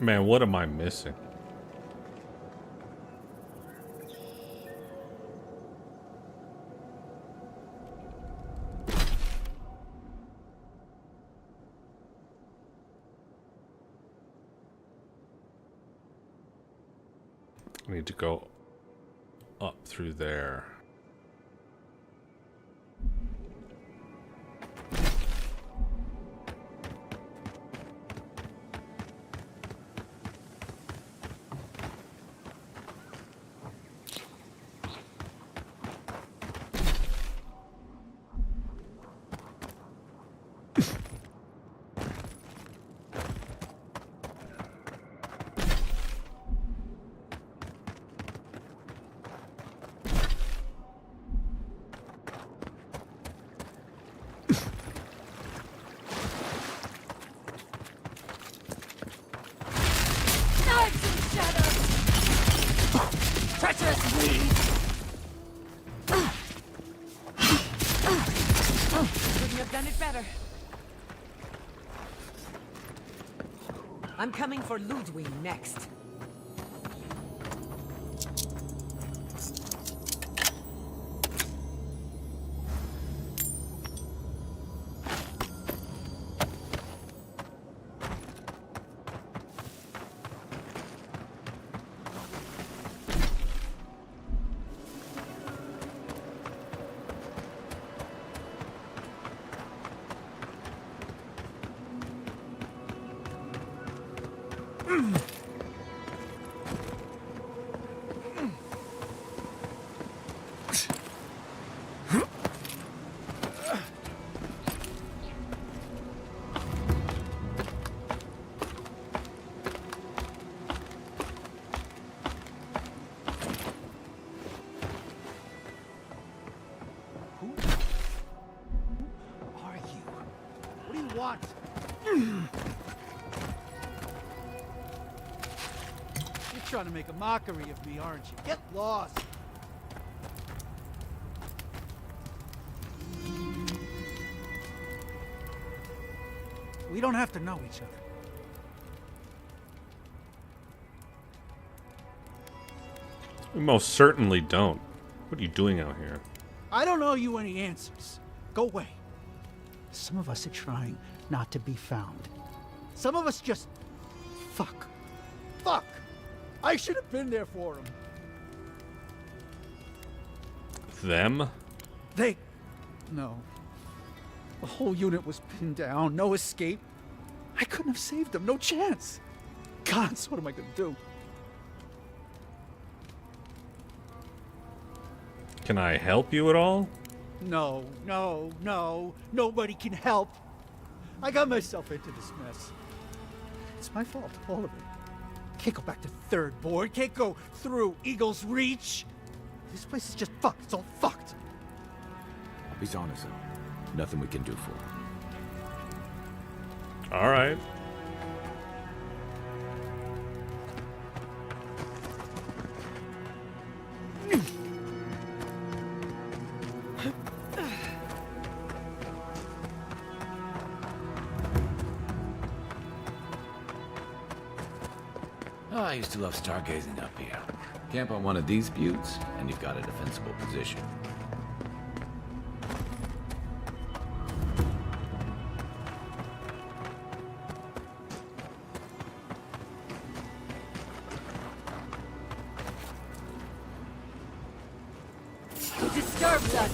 Man, what am I missing? I need to go up through there. better. I'm coming for Ludwig next. Want? You're trying to make a mockery of me, aren't you? Get lost! We don't have to know each other. We most certainly don't. What are you doing out here? I don't owe you any answers. Go away. Some of us are trying not to be found. Some of us just... Fuck. Fuck! I should have been there for him. Them? They... No. The whole unit was pinned down, no escape. I couldn't have saved them, no chance. Gods, what am I gonna do? Can I help you at all? No, no, no. Nobody can help. I got myself into this mess. It's my fault, all of it. Can't go back to third board. Can't go through Eagle's Reach. This place is just fucked. It's all fucked. He's on his own. Nothing we can do for him. All right. I used to love stargazing up here. Camp on one of these buttes, and you've got a defensible position. Who disturbs us?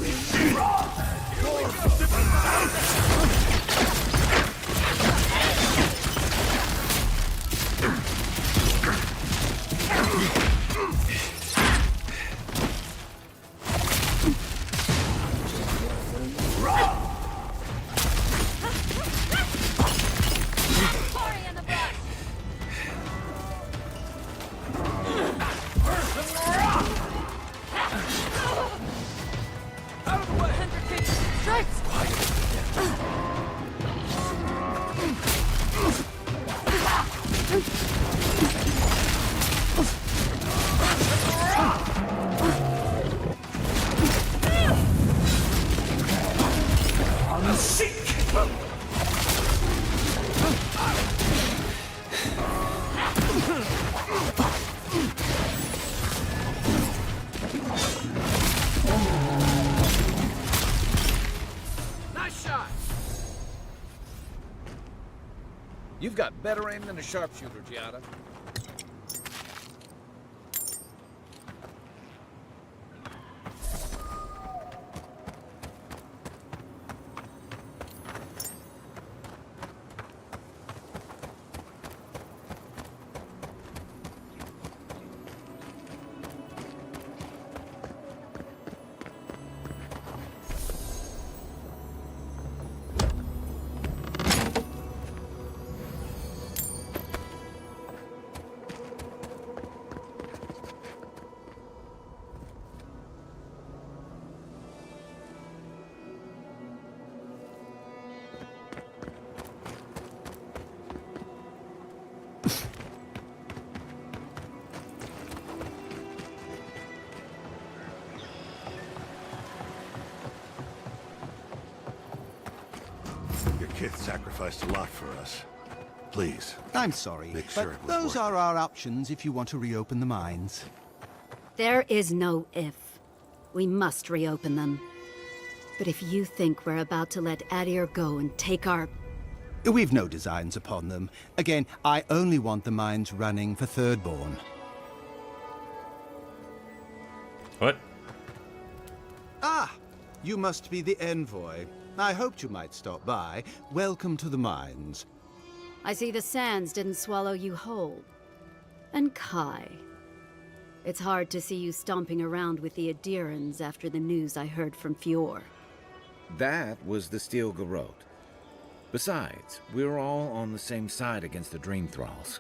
You've got better aim than a sharpshooter, Giada. Kith sacrificed a lot for us. Please. I'm sorry, Make sure but it was those worth are our options if you want to reopen the mines. There is no if. We must reopen them. But if you think we're about to let Adir go and take our... We've no designs upon them. Again, I only want the mines running for Thirdborn. What? Ah! You must be the envoy. I hoped you might stop by. Welcome to the mines. I see the sands didn't swallow you whole. And Kai. It's hard to see you stomping around with the Adirans after the news I heard from Fior. That was the Steel Garrote. Besides, we're all on the same side against the Dream Thralls.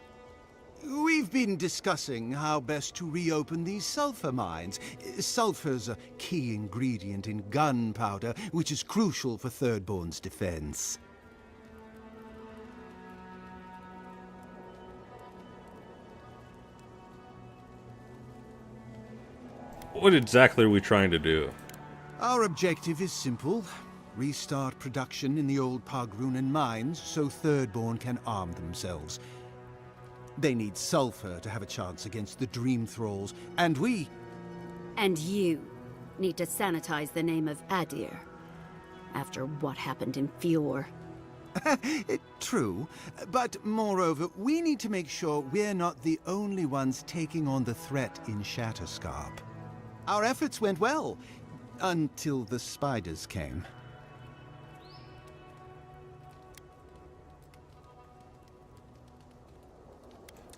We've been discussing how best to reopen these sulfur mines. Sulfur's a key ingredient in gunpowder, which is crucial for Thirdborn's defense. What exactly are we trying to do? Our objective is simple. Restart production in the old Pogrunan mines so Thirdborn can arm themselves. They need sulfur to have a chance against the Dream Thralls, and we... And you need to sanitize the name of Adir. After what happened in Fior. True, but moreover, we need to make sure we're not the only ones taking on the threat in Shatterscarp. Our efforts went well, until the spiders came.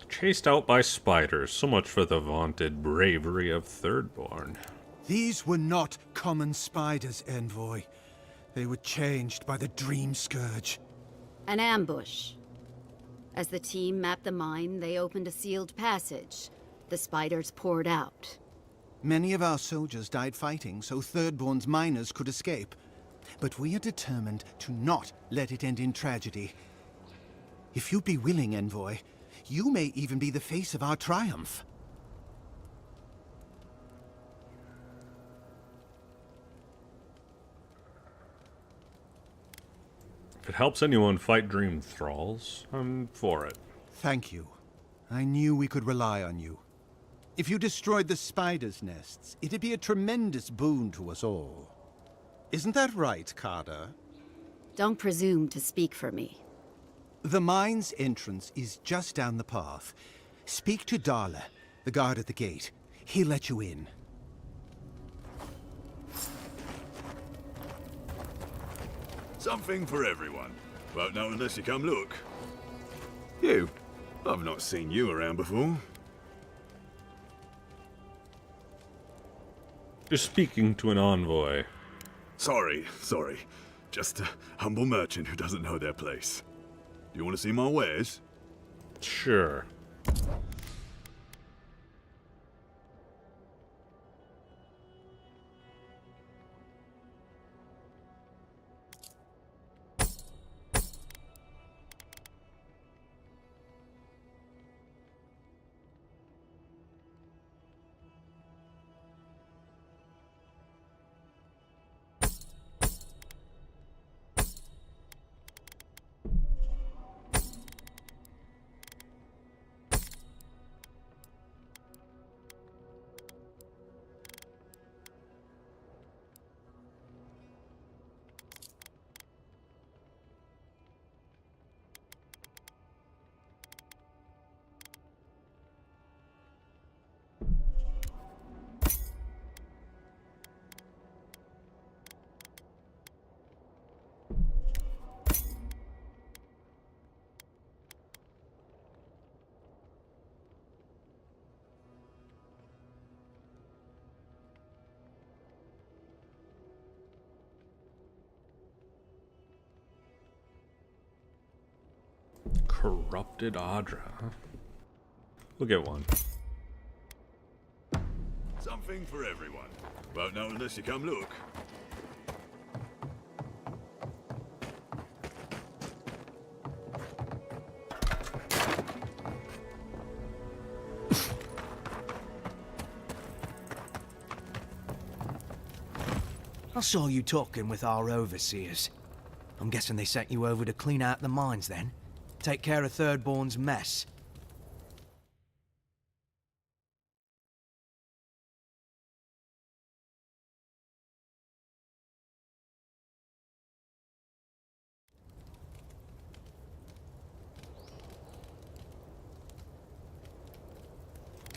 Chased out by spiders. So much for the vaunted bravery of Thirdborn. These were not common spiders, Envoy. They were changed by the Dream Scourge. An ambush. As the team mapped the mine, they opened a sealed passage. The spiders poured out. Many of our soldiers died fighting so Thirdborn's miners could escape. But we are determined to not let it end in tragedy. If you'd be willing, Envoy, you may even be the face of our triumph. If it helps anyone fight Dream Thralls, I'm for it. Thank you. I knew we could rely on you. If you destroyed the spiders' nests, it'd be a tremendous boon to us all. Isn't that right, Carter? Don't presume to speak for me. The mine's entrance is just down the path. Speak to Darla, the guard at the gate. He'll let you in. Something for everyone. Won't know unless you come look. You. I've not seen you around before. You're speaking to an envoy. Sorry. Just a humble merchant who doesn't know their place. Do you want to see my wares? Sure. Corrupted Adra. Huh? We'll get one. Something for everyone. Won't know unless you come look. I saw you talking with our overseers. I'm guessing they sent you over to clean out the mines then? Take care of Thirdborn's mess.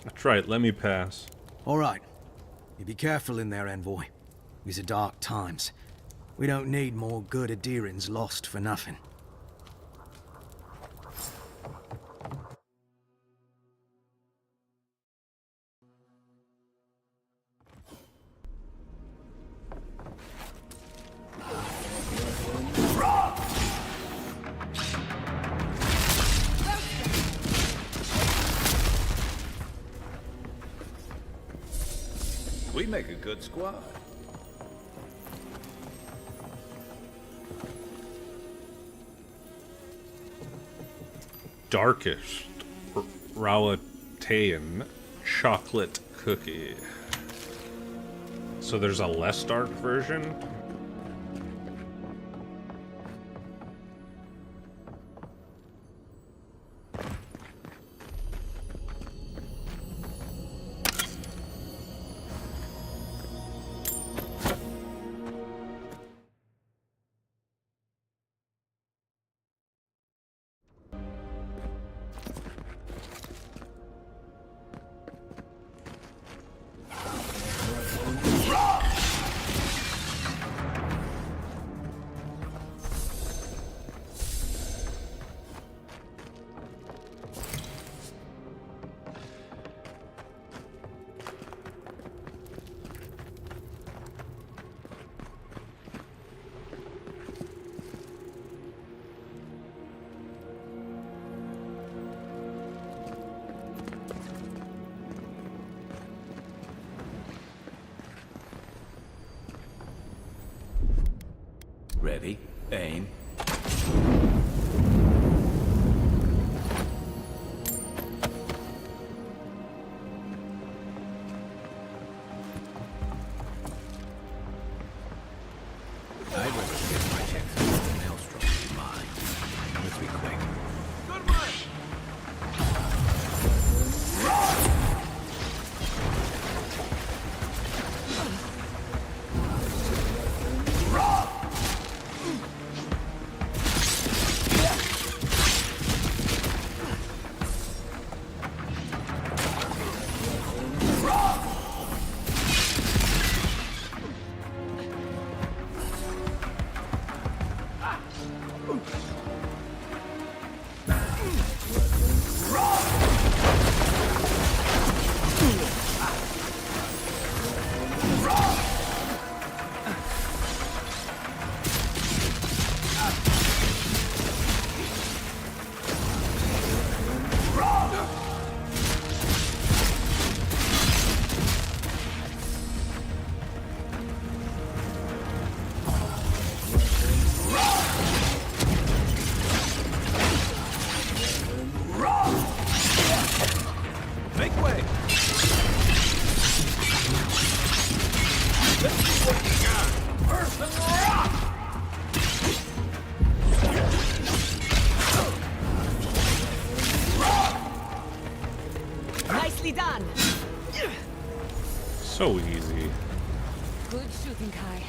That's right, let me pass. All right. You be careful in there, Envoy. These are dark times. We don't need more good Adirians lost for nothing. We make a good squad. Darkest Rawatayan chocolate cookie. So there's a less dark version? Ready, aim. I'd rather get my chances with a maelstrom than mine. Let's be quick. Good one! Make way! Let's see what you got! Earth and rock! Nicely done. So easy. Good shooting, Kai.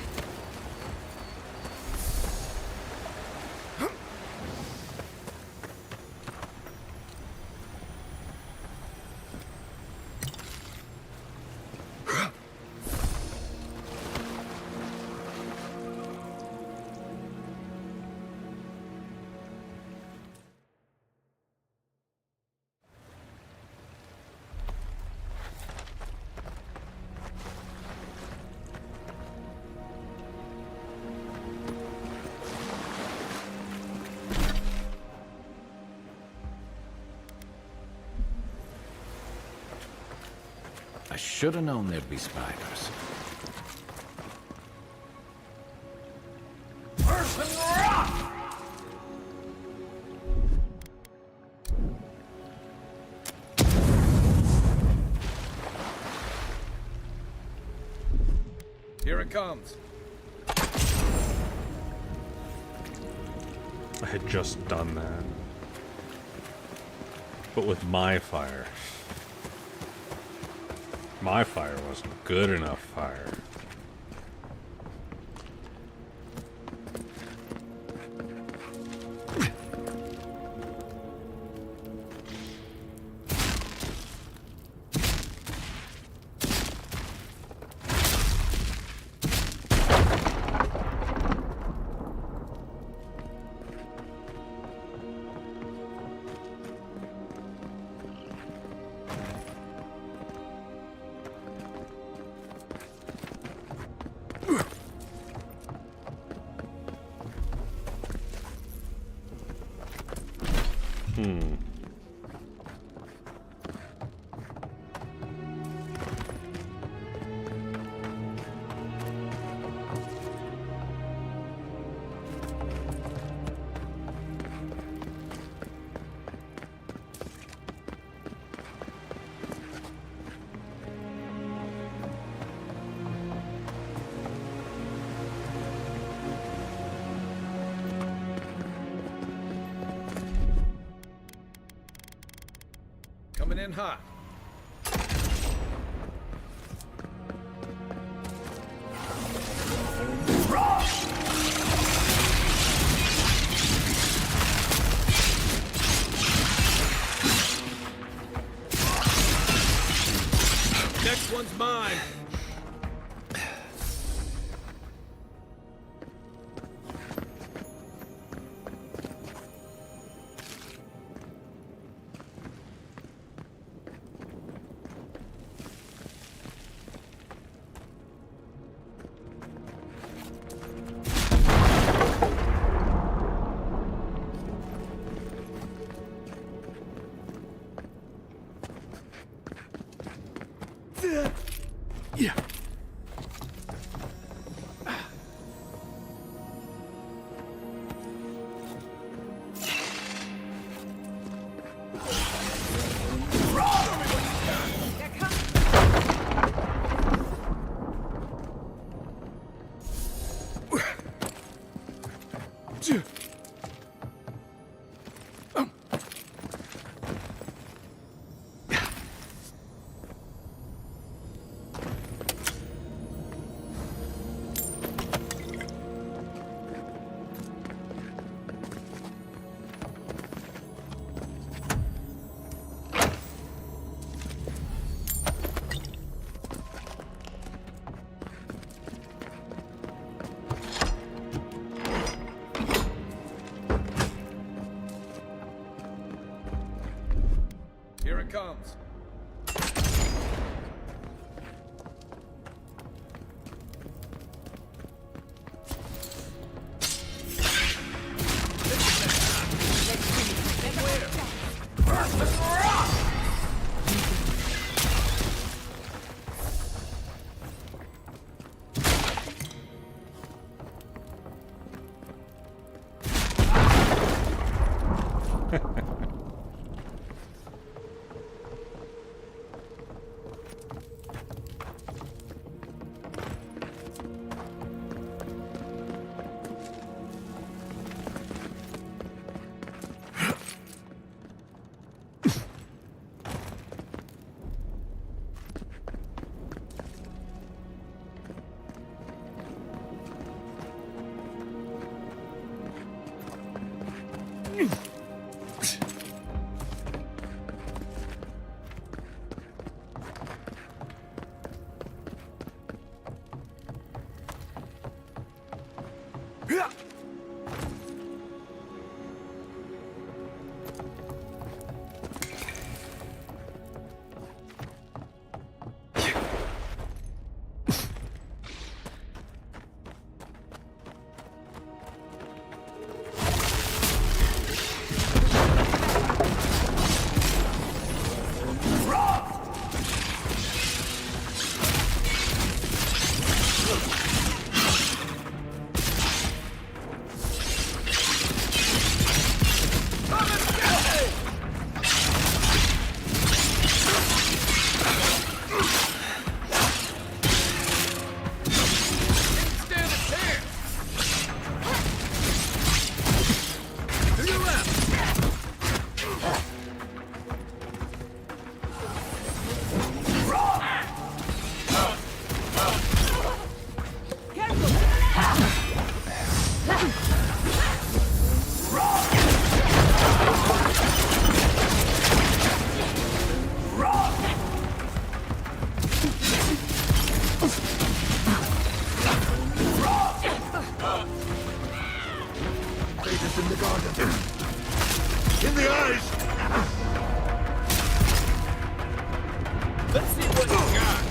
I should have known there'd be spiders. Earth and rock! Here it comes. I had just done that. But with my fire. My fire wasn't good enough fire. Coming in hot. Next one's mine. Yeah. Here it comes. in the garden. In the eyes! Let's see what you got.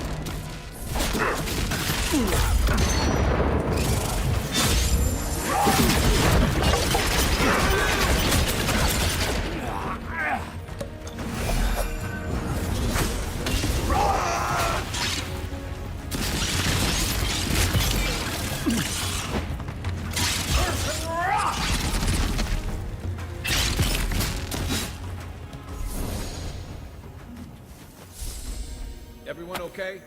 Everyone okay?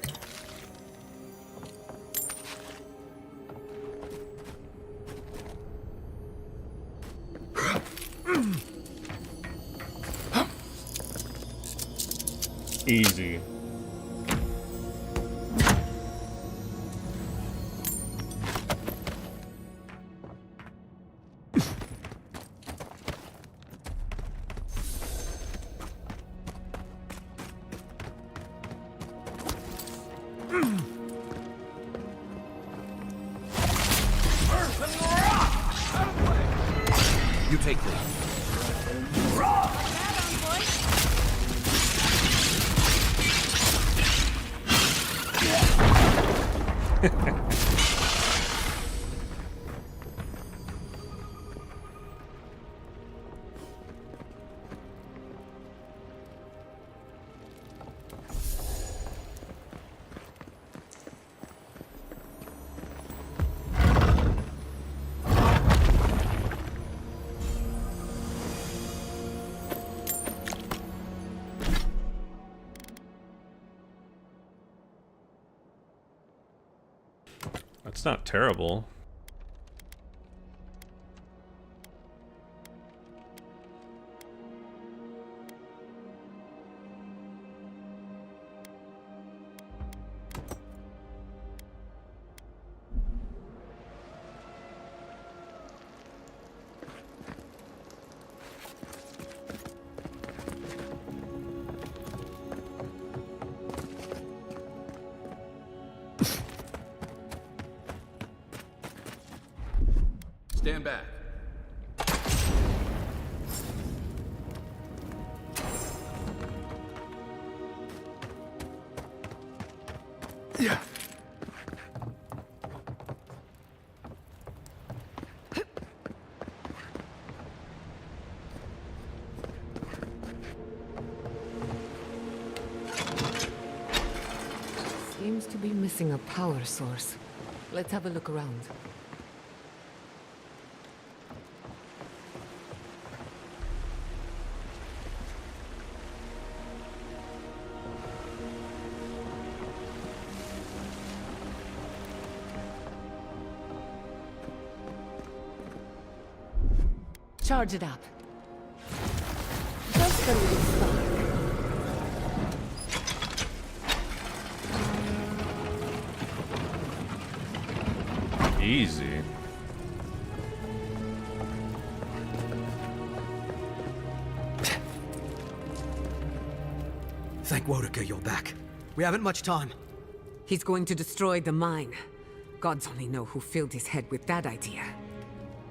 Easy. You take lead. That's not terrible. Stand back. Yeah. Seems to be missing a power source. Let's have a look around. Charge it up. Just a little spark. Easy. Thank Wodeker you're back. We haven't much time. He's going to destroy the mine. Gods only know who filled his head with that idea.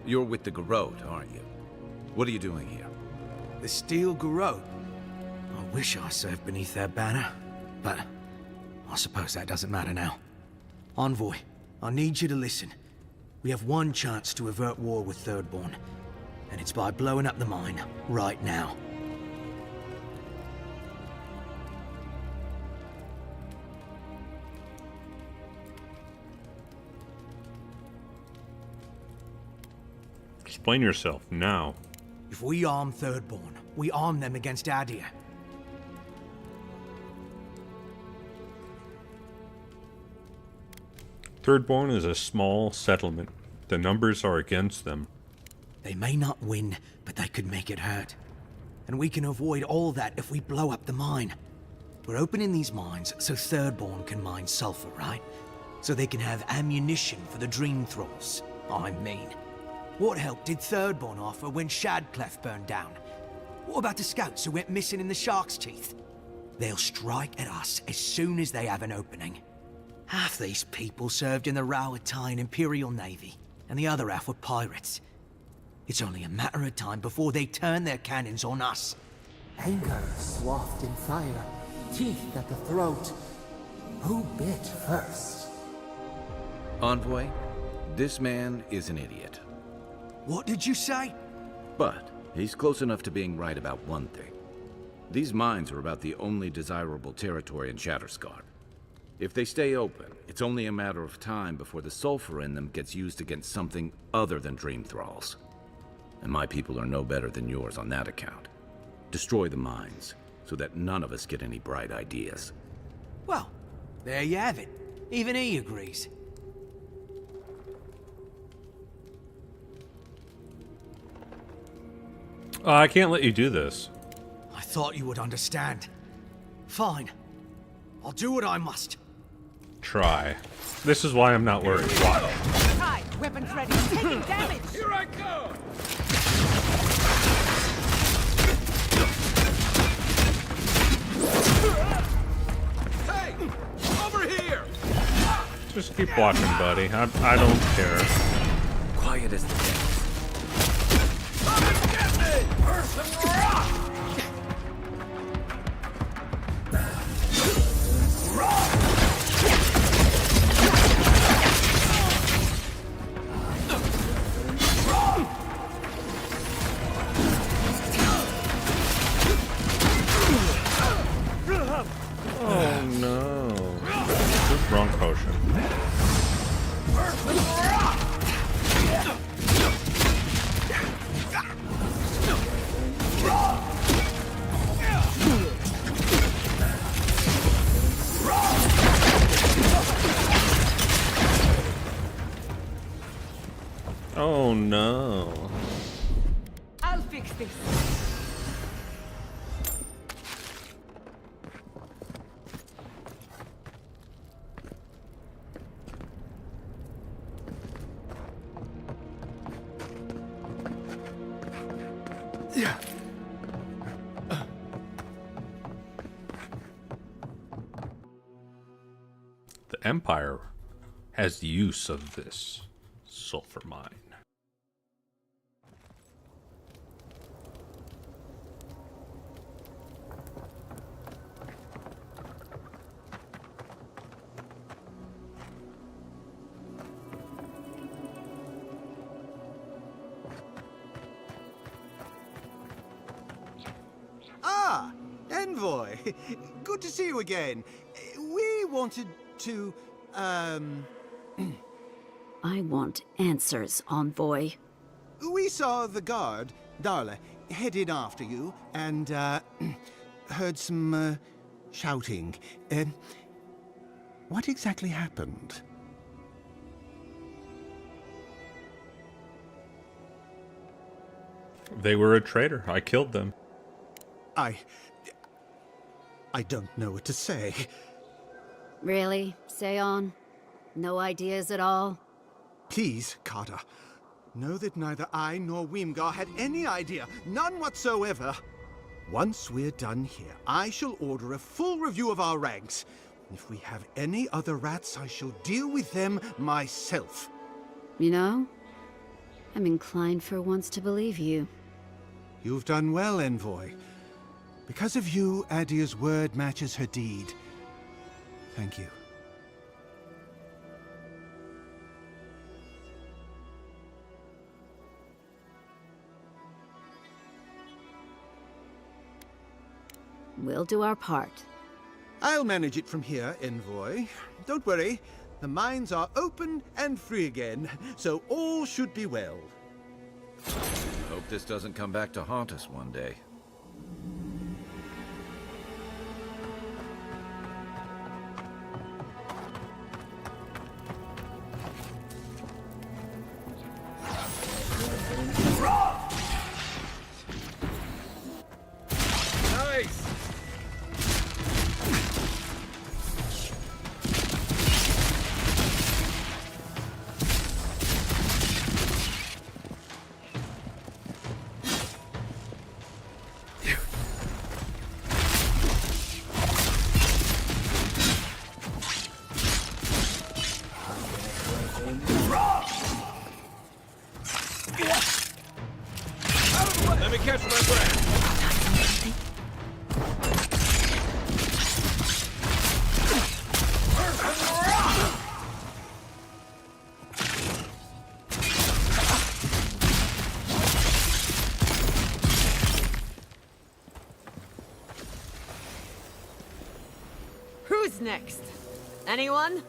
You're with the Garrote, aren't you? What are you doing here? The Steel Garrote? I wish I served beneath their banner, but I suppose that doesn't matter now. Envoy, I need you to listen. We have one chance to avert war with Thirdborn, and it's by blowing up the mine right now. Explain yourself now. If we arm Thirdborn, we arm them against Adir. Thirdborn is a small settlement. The numbers are against them. They may not win, but they could make it hurt. And we can avoid all that if we blow up the mine. We're opening these mines so Thirdborn can mine sulfur, right? So they can have ammunition for the Dream Thralls. I mean, what help did Thirdborn offer when Shadclef burned down? What about the scouts who went missing in the Shark's Teeth? They'll strike at us as soon as they have an opening. Half these people served in the Rowatine Imperial Navy, and the other half were pirates. It's only a matter of time before they turn their cannons on us. Anger swathed in fire, teeth at the throat. Who bit first? Envoy, this man is an idiot. What did you say? But he's close enough to being right about one thing. These mines are about the only desirable territory in Shatterscarp. If they stay open, it's only a matter of time before the sulfur in them gets used against something other than Dream Thralls. And my people are no better than yours on that account. Destroy the mines, so that none of us get any bright ideas. Well, there you have it. Even he agrees. I can't let you do this. I thought you would understand. Fine. I'll do what I must. Try. This is why I'm not worried. Watch. Hi, weapons ready. Taking damage. Here I come! Hey! Over here! Just keep watching, buddy. I don't care. Quiet as the wind. Come and get me! Earth and rock! Oh no. Just wrong potion. Oh no. I'll fix this. The Empire has use of this sulfur mine. Ah, Envoy. Good to see you again. We wanted to, I want answers, Envoy. We saw the guard, Darla, headed after you, and, heard some, shouting. What exactly happened? They were a traitor. I killed them. I don't know what to say. Really? Say on? No ideas at all? Please, Carter. Know that neither I nor Wimgar had any idea. None whatsoever. Once we're done here, I shall order a full review of our ranks. If we have any other rats, I shall deal with them myself. You know, I'm inclined for once to believe you. You've done well, Envoy. Because of you, Adia's word matches her deed. Thank you. We'll do our part. I'll manage it from here, Envoy. Don't worry. The mines are open and free again, so all should be well. Hope this doesn't come back to haunt us one day. Nice! catch my breath! Who's next? Anyone?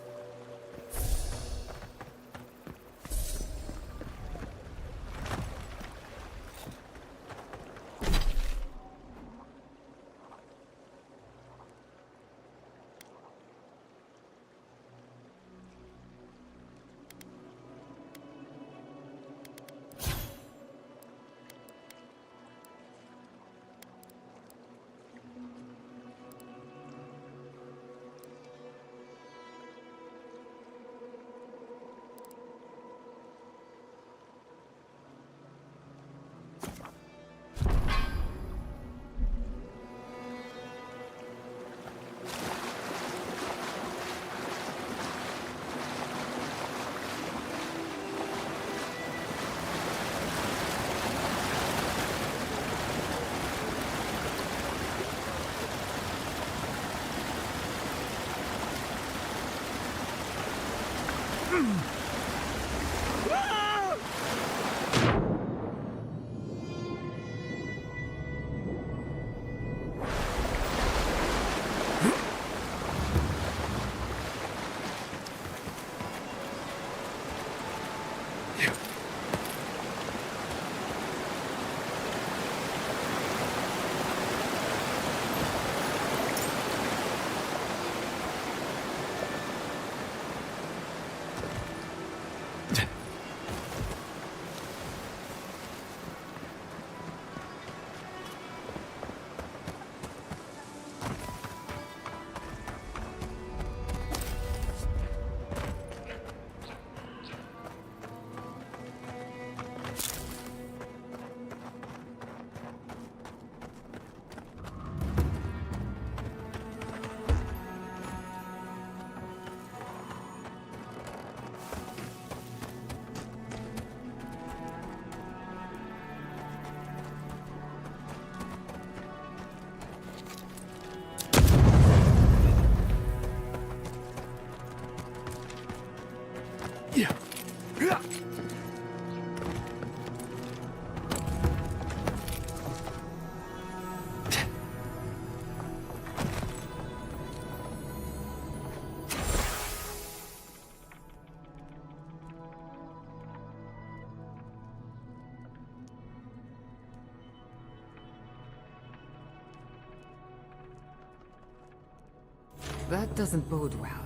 That doesn't bode well.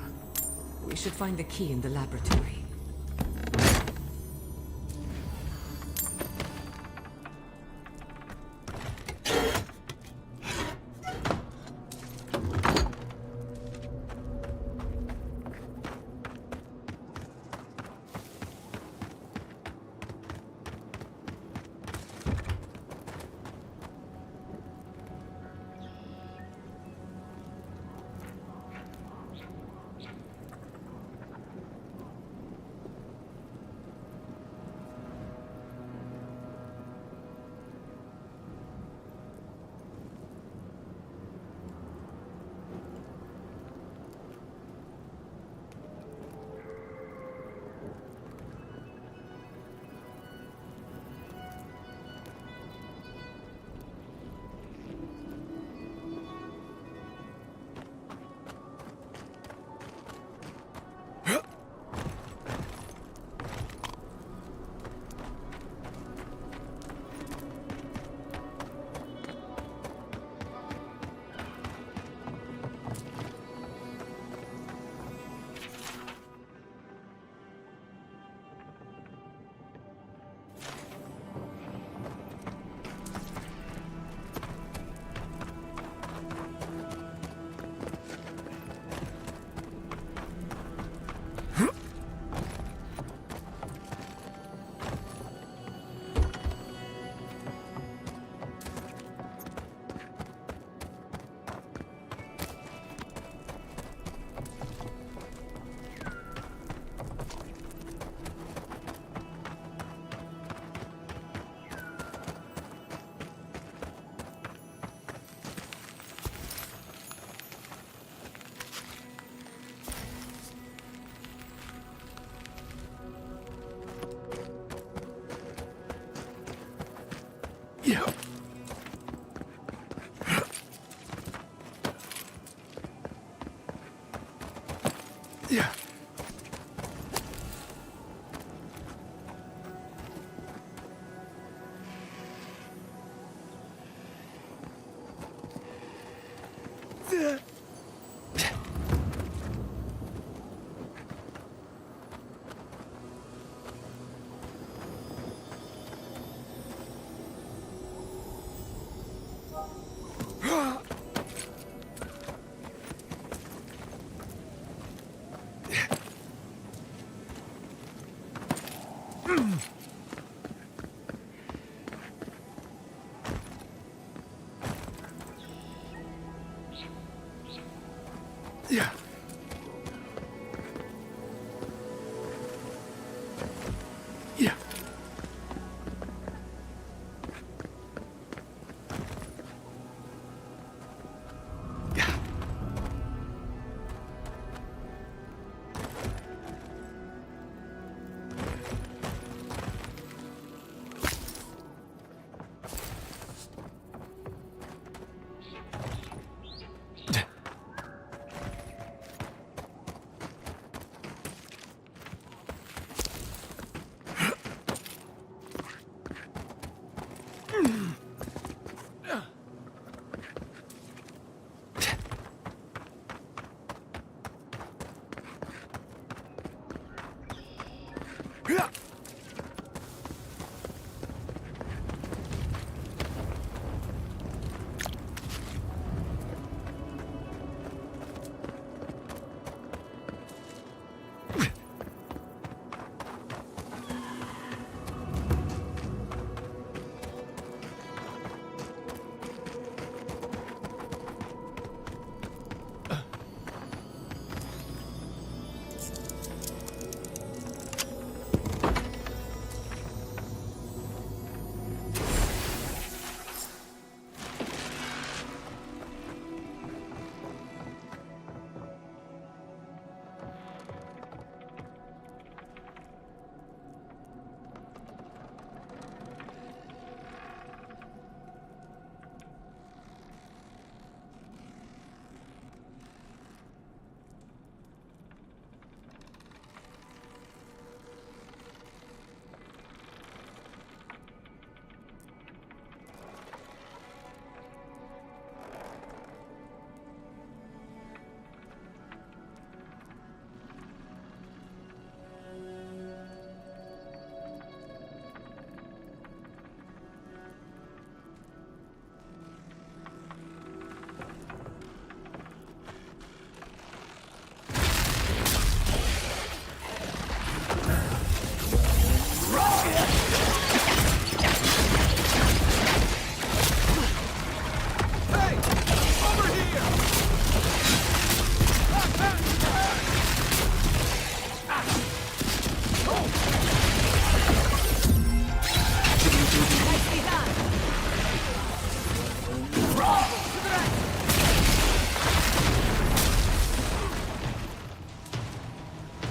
We should find the key in the laboratory. Yeah. Yeah. Yeah. Yeah.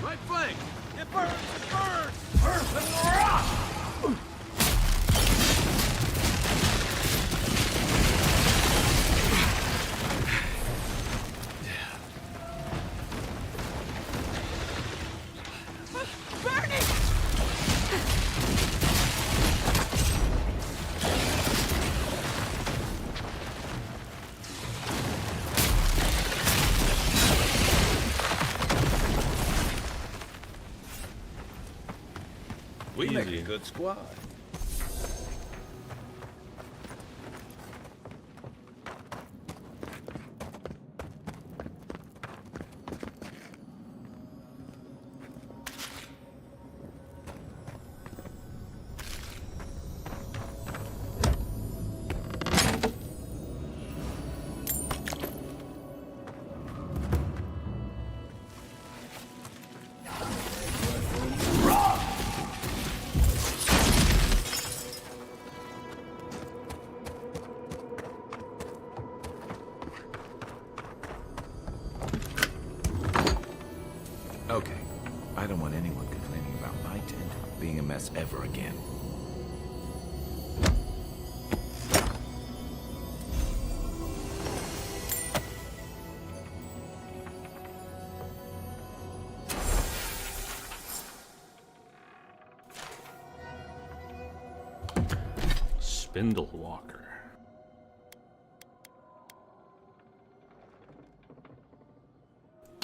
Right flank! It burns! It burns! We make a good squad. Okay. I don't want anyone complaining about my tent being a mess ever again. Spindle Walker.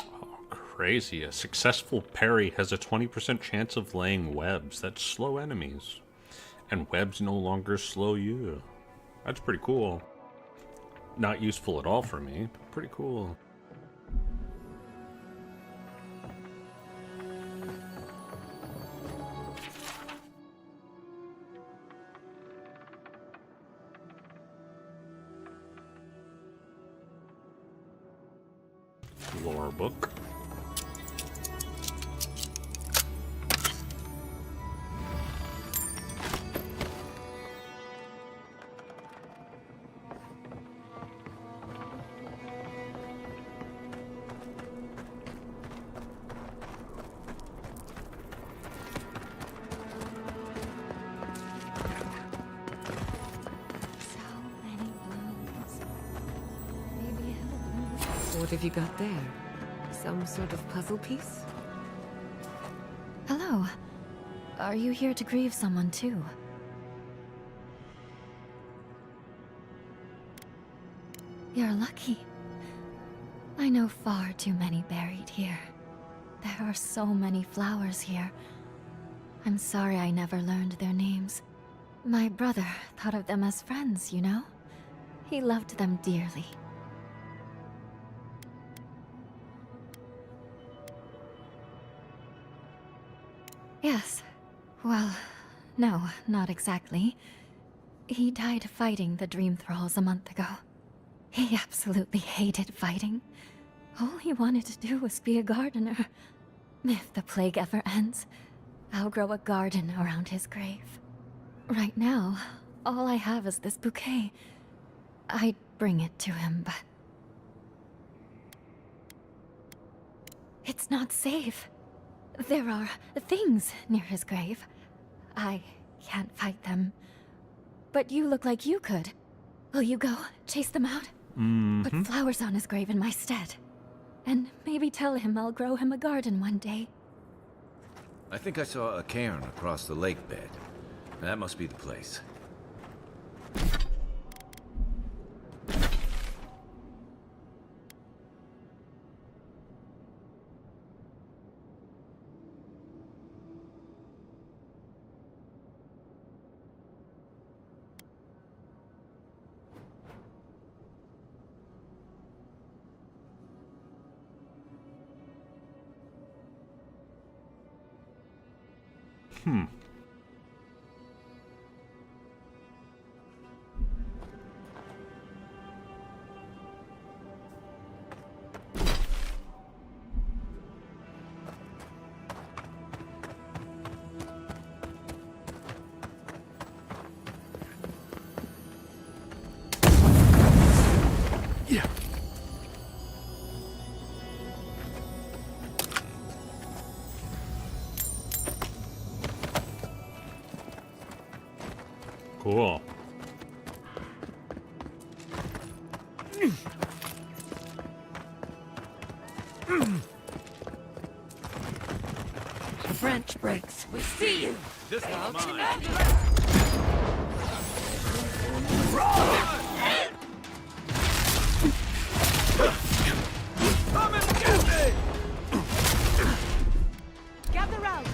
Oh, crazy. A successful parry has a 20% chance of laying webs that slow enemies. And webs no longer slow you. That's pretty cool. Not useful at all for me, but pretty cool. Lore book. What have you got there? Some sort of puzzle piece? Hello. Are you here to grieve someone too? You're lucky. I know far too many buried here. There are so many flowers here. I'm sorry I never learned their names. My brother thought of them as friends, you know? He loved them dearly. Yes. Well, no, not exactly. He died fighting the Dream Thralls a month ago. He absolutely hated fighting. All he wanted to do was be a gardener. If the plague ever ends, I'll grow a garden around his grave. Right now, all I have is this bouquet. I'd bring it to him, but... it's not safe. There are things near his grave. I can't fight them. But you look like you could. Will you go chase them out? Put flowers on his grave in my stead. And maybe tell him I'll grow him a garden one day. I think I saw a cairn across the lake bed. That must be the place. Cool. French breaks. We see you. This one's mine. Come and get me! Gather round.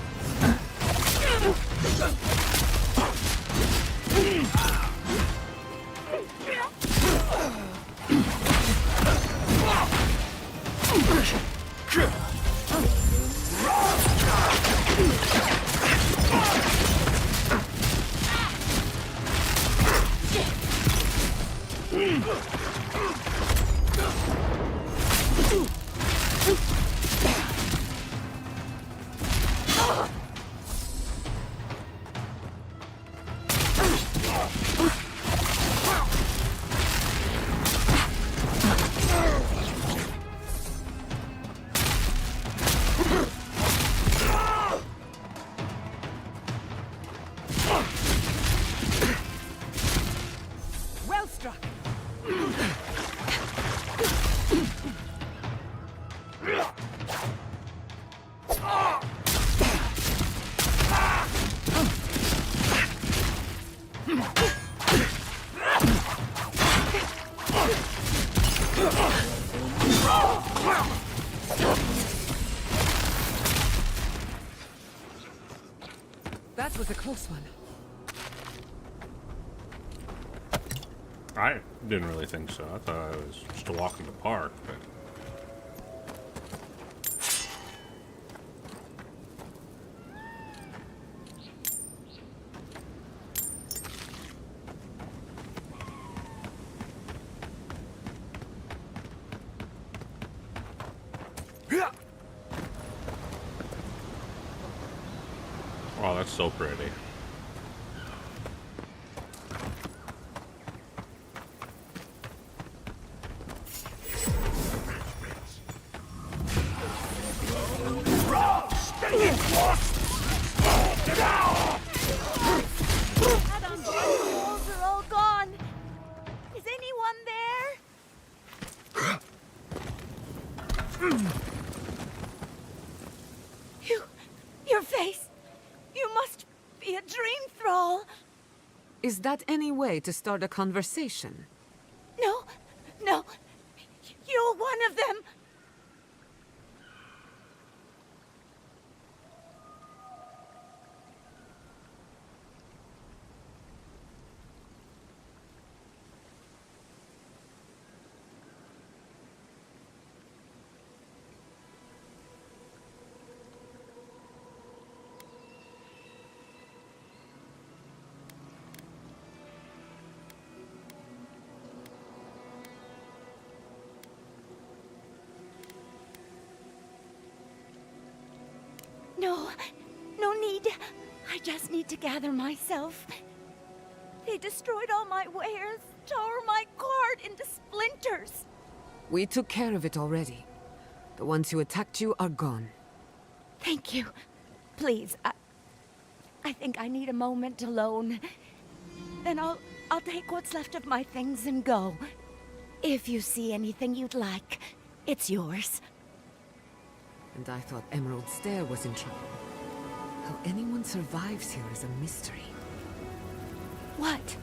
was a close one. I didn't really think so. I thought it was just a walk in the park, but... Oh, that's so pretty. Adam's walls are all gone. Is anyone there? Your face. You must be a dream thrall. Is that any way to start a conversation? No, no. You're one of them. No, no need. I just need to gather myself. They destroyed all my wares, tore my guard into splinters. We took care of it already. The ones who attacked you are gone. Thank you. Please, I think I need a moment alone. Then I'll take what's left of my things and go. If you see anything you'd like, it's yours. And I thought Emerald Stair was in trouble. How anyone survives here is a mystery. What?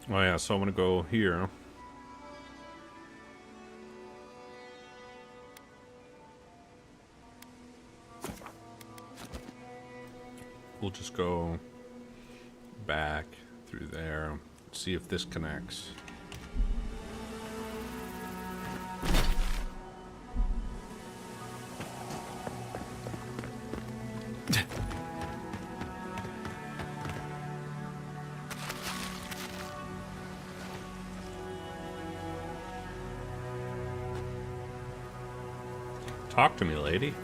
Oh yeah, so I'm gonna go here. We'll just go back through there, see if this connects. Talk to me, lady.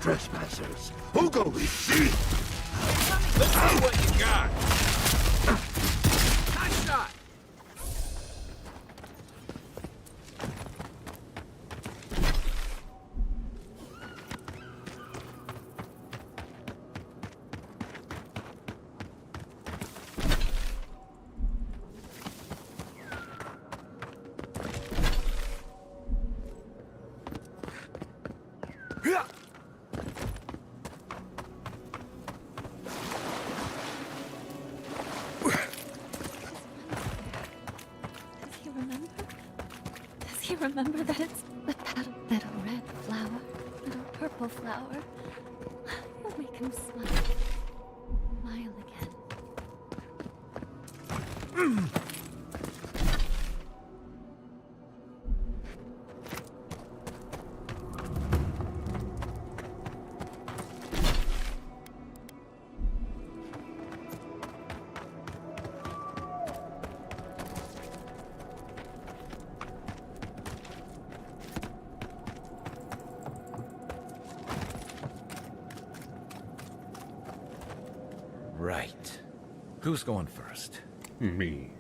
Trespassers, who go receive? Let's see what you got. Nice shot. Remember that it's the little red flower, little purple flower. You'll make him smile. Smile again. Right. Who's going first? Me.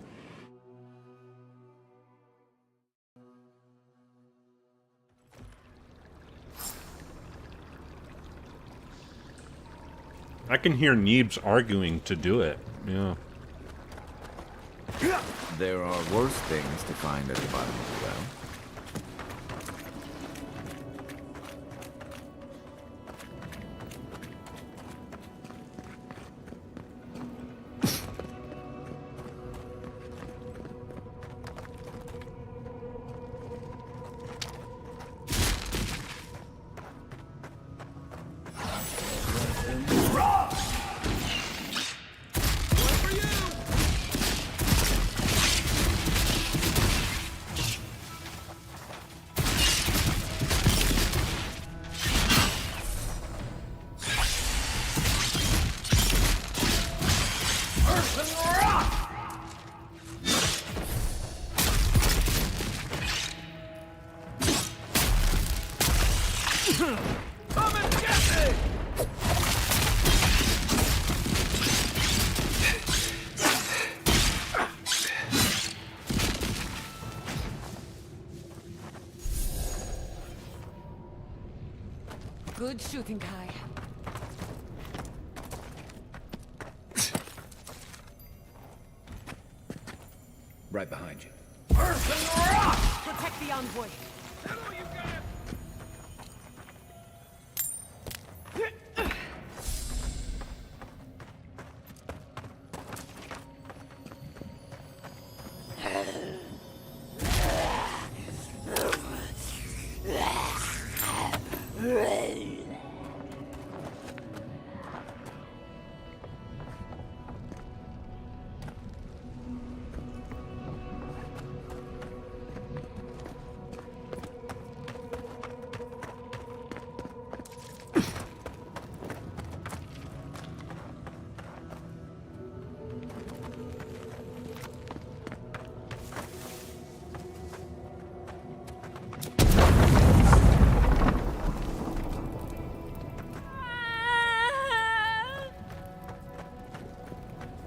I can hear Neebs arguing to do it. Yeah. There are worse things to find at the bottom of the well. Good shooting, Kai. Right behind you. Protect the envoy.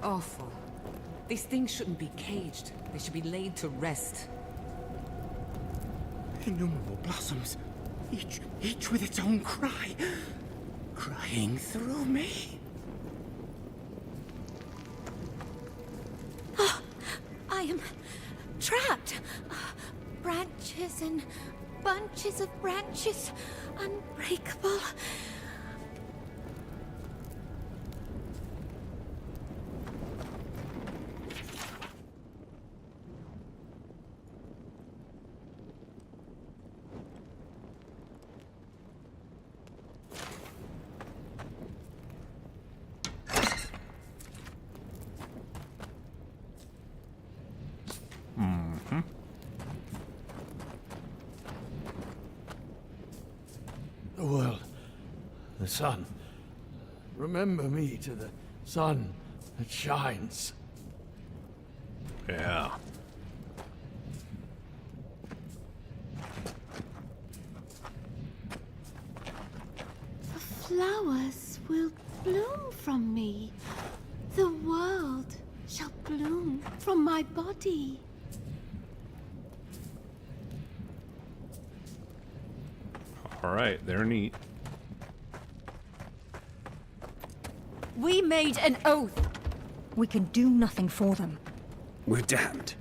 Awful. These things shouldn't be caged. They should be laid to rest. Innumerable blossoms, each with its own cry, crying through me. Oh, I am trapped. Branches and bunches of branches, unbreakable. The world. The sun. Remember me to the sun that shines. Yeah. The flowers will bloom from me. The world shall bloom from my body. All right, they're neat. We made an oath. We can do nothing for them. We're damned.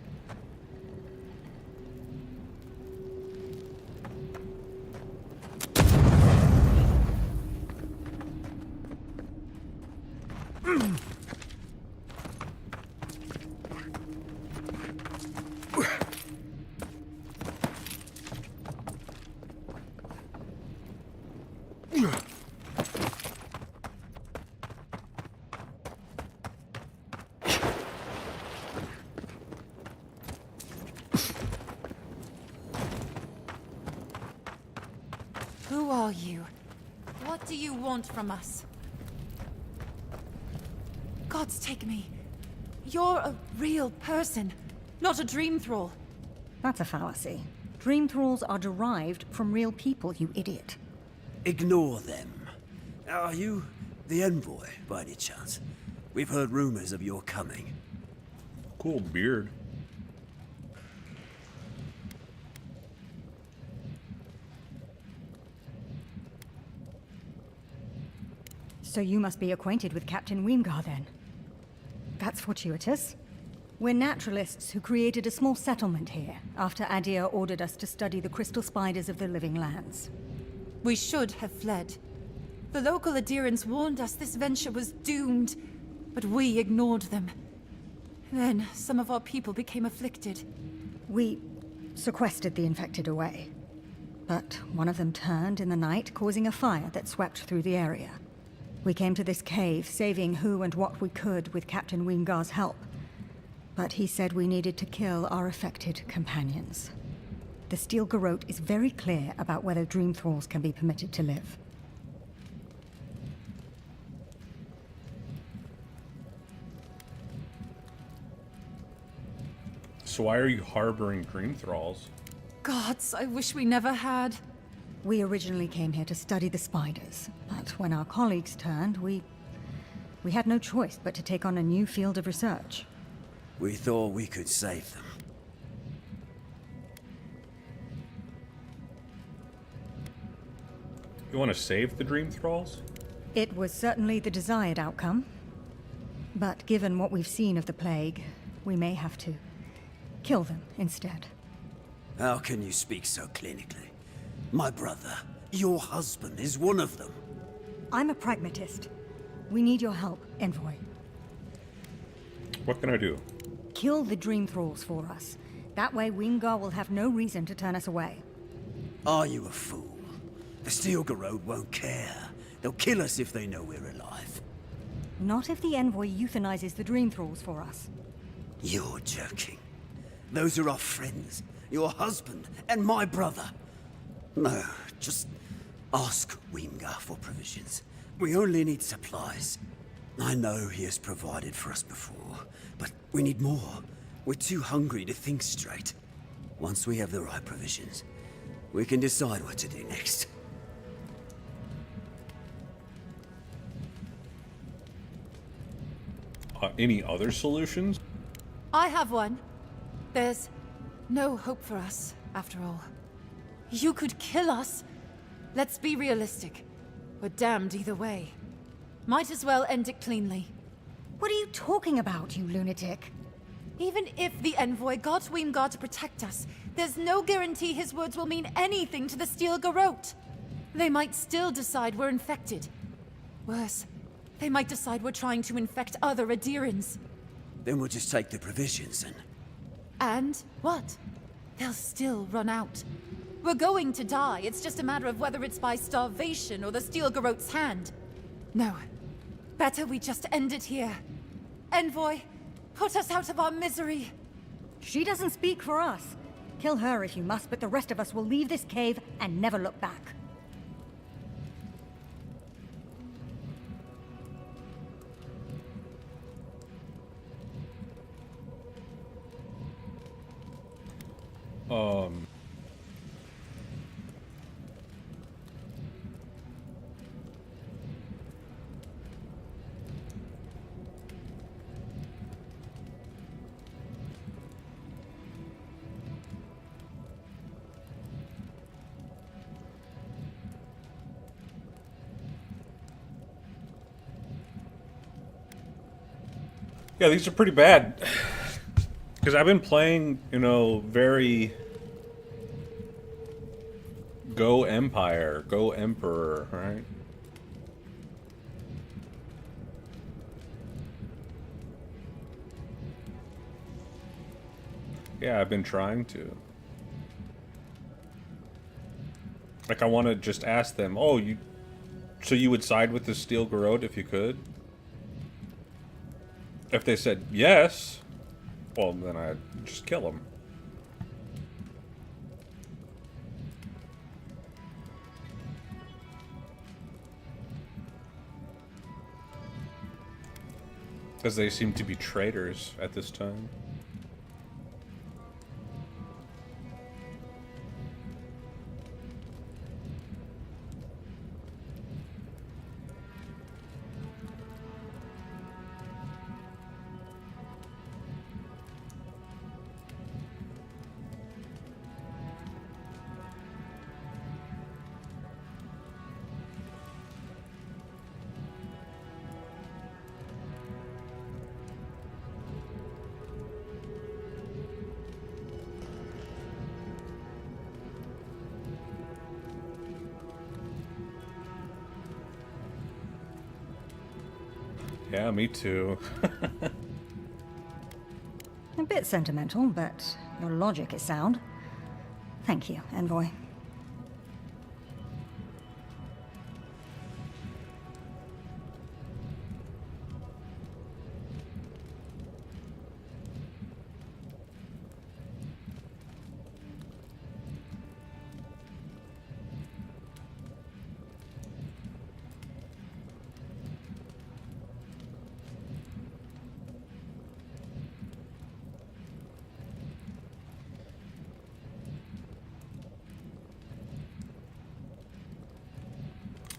Who are you? What do you want from us? Gods take me. You're a real person, not a dream thrall. That's a fallacy. Dream thralls are derived from real people, you idiot. Ignore them. Are you the envoy, by any chance? We've heard rumors of your coming. Cool beard. So you must be acquainted with Captain Weemgar, then. That's fortuitous. We're naturalists who created a small settlement here after Adir ordered us to study the crystal spiders of the living lands. We should have fled. The local adherents warned us this venture was doomed, but we ignored them. Then, some of our people became afflicted. We sequestered the infected away. But one of them turned in the night, causing a fire that swept through the area. We came to this cave, saving who and what we could with Captain Wingar's help. But he said we needed to kill our affected companions. The Steel Garrote is very clear about whether Dream Thralls can be permitted to live. So why are you harboring Dream Thralls? Gods, I wish we never had. We originally came here to study the spiders, but when our colleagues turned, we had no choice but to take on a new field of research. We thought we could save them. You want to save the Dream Thralls? It was certainly the desired outcome. But given what we've seen of the plague, we may have to kill them instead. How can you speak so clinically? My brother, your husband, is one of them. I'm a pragmatist. We need your help, Envoy. What can I do? Kill the Dream Thralls for us. That way Wingar will have no reason to turn us away. Are you a fool? The Steel Garrote won't care. They'll kill us if they know we're alive. Not if the Envoy euthanizes the Dream Thralls for us. You're joking. Those are our friends, your husband, and my brother. No, just ask Wingar for provisions. We only need supplies. I know he has provided for us before, but we need more. We're too hungry to think straight. Once we have the right provisions, we can decide what to do next. Any other solutions? I have one. There's no hope for us, after all. You could kill us. Let's be realistic. We're damned either way. Might as well end it cleanly. What are you talking about, you lunatic? Even if the Envoy got Wingar to protect us, there's no guarantee his words will mean anything to the Steel Garrote. They might still decide we're infected. Worse, they might decide we're trying to infect other Adirans. Then we'll just take the provisions and... And what? They'll still run out. We're going to die. It's just a matter of whether it's by starvation or the Steel Garrote's hand. No. Better we just end it here. Envoy, put us out of our misery. She doesn't speak for us. Kill her if you must, but the rest of us will leave this cave and never look back. Yeah, these are pretty bad. Because I've been playing, very... Go Empire, go Emperor, right? Yeah, I've been trying to. Like, I want to just ask them, so you would side with the Steel Garrote if you could? If they said yes, well, then I'd just kill them. Because they seem to be traitors at this time. Yeah, me too. A bit sentimental, but your logic is sound. Thank you, Envoy.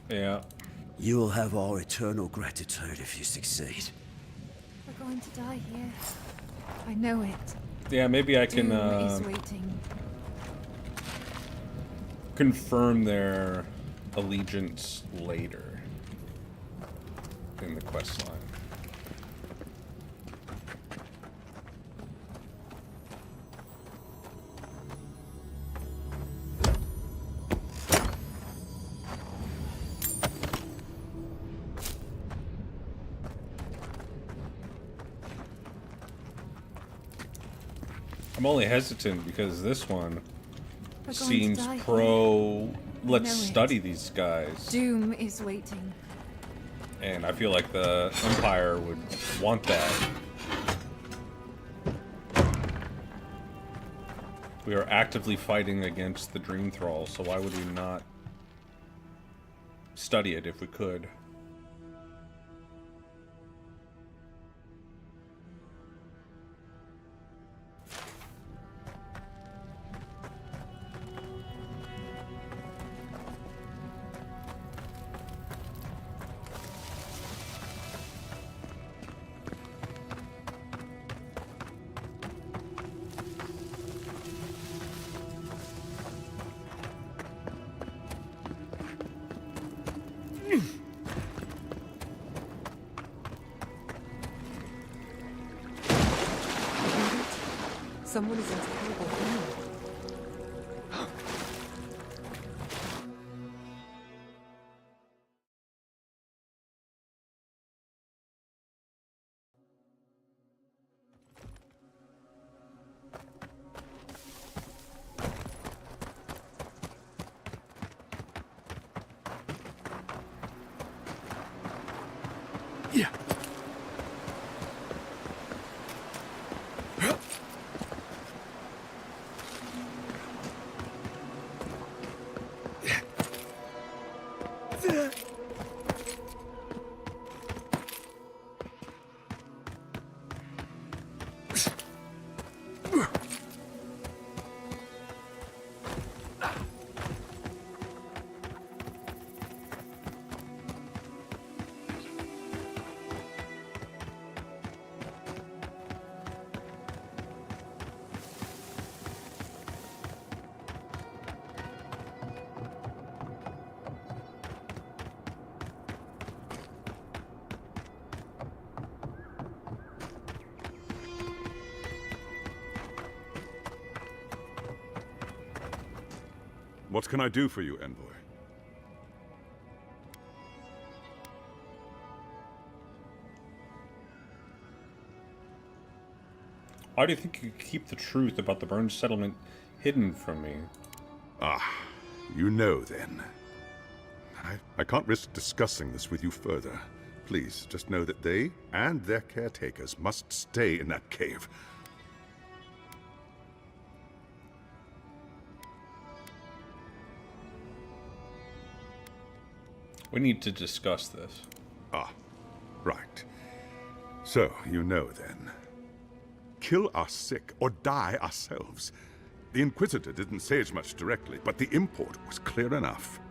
Yeah. You will have our eternal gratitude if you succeed. We're going to die here. I know it. Yeah, maybe I can Doom is waiting. confirm their allegiance later in the quest line. I'm only hesitant because this one seems pro. Let's study these guys. Doom is waiting. And I feel like the Empire would want that. We are actively fighting against the Dream Thrall, so why would we not study it if we could? Someone is in terrible pain. Yeah. What can I do for you, Envoy? Why do you think you keep the truth about the burned settlement hidden from me? Ah, you know then. I can't risk discussing this with you further. Please, just know that they and their caretakers must stay in that cave. We need to discuss this. Ah, right. So, you know then. Kill our sick or die ourselves. The Inquisitor didn't say as much directly, but the import was clear enough.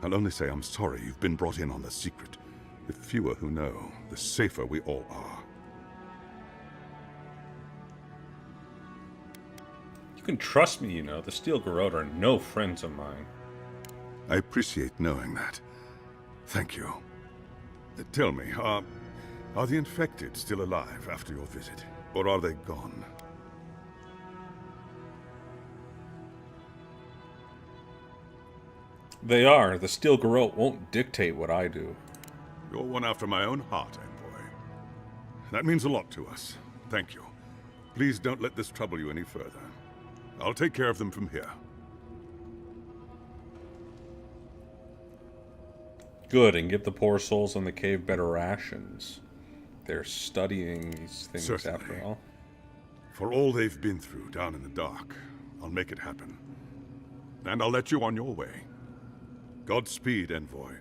I'll only say I'm sorry you've been brought in on the secret. The fewer who know, the safer we all are. You can trust me, you know. The Steel Garrote are no friends of mine. I appreciate knowing that. Thank you. Tell me, are the infected still alive after your visit? Or are they gone? They are. The Steel Garrote won't dictate what I do. You're one after my own heart, Envoy. That means a lot to us. Thank you. Please don't let this trouble you any further. I'll take care of them from here. Good, and give the poor souls in the cave better rations. They're studying these things Certainly. after all. For all they've been through down in the dark, I'll make it happen. And I'll let you on your way. Godspeed, Envoy.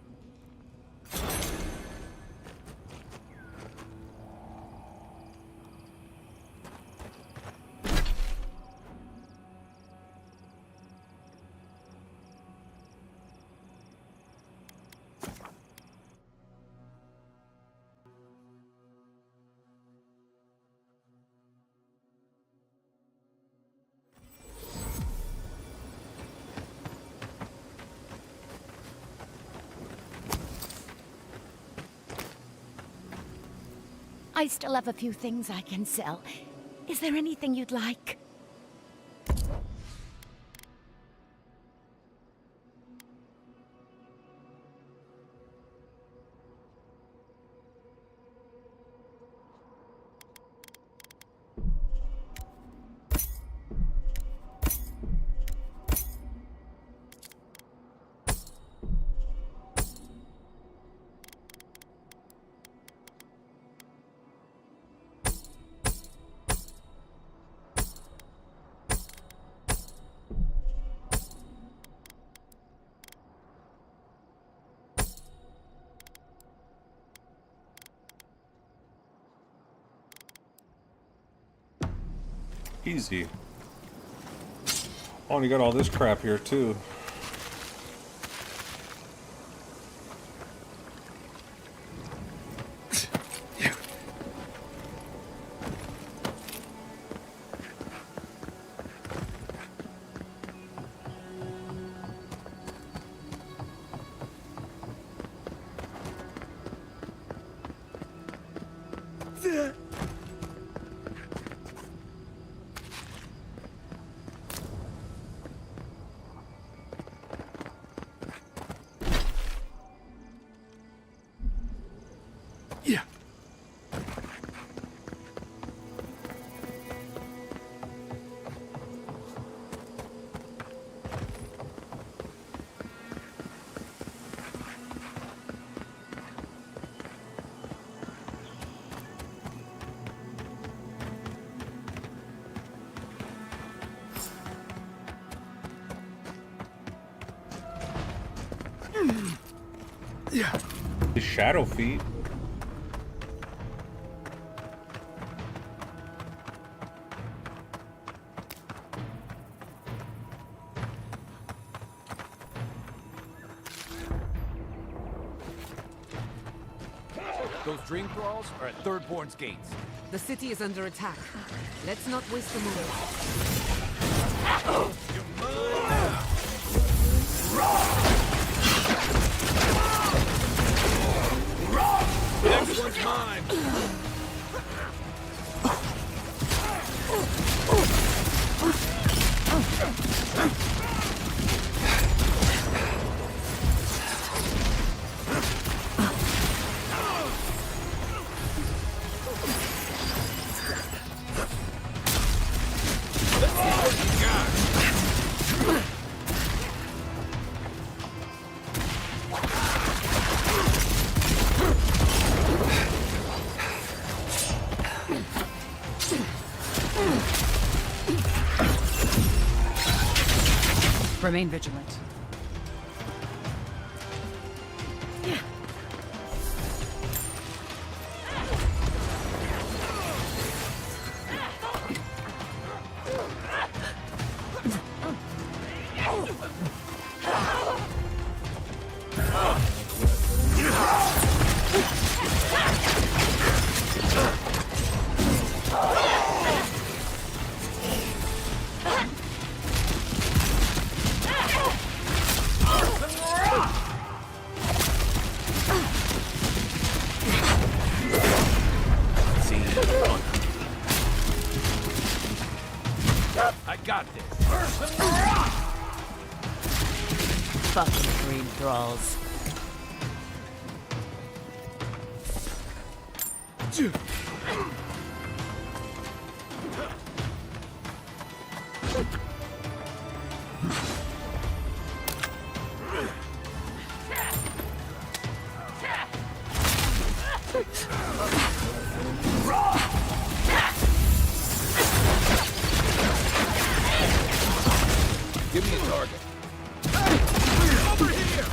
I still have a few things I can sell. Is there anything you'd like? Easy. Oh, and you got all this crap here, too. Yeah. His shadow feet. Those dream thralls are at Thirdborn's gates. The city is under attack. Let's not waste a moment. Next one's mine. Remain vigilant. I got this. Fucking green thralls. Give me a target. Over here!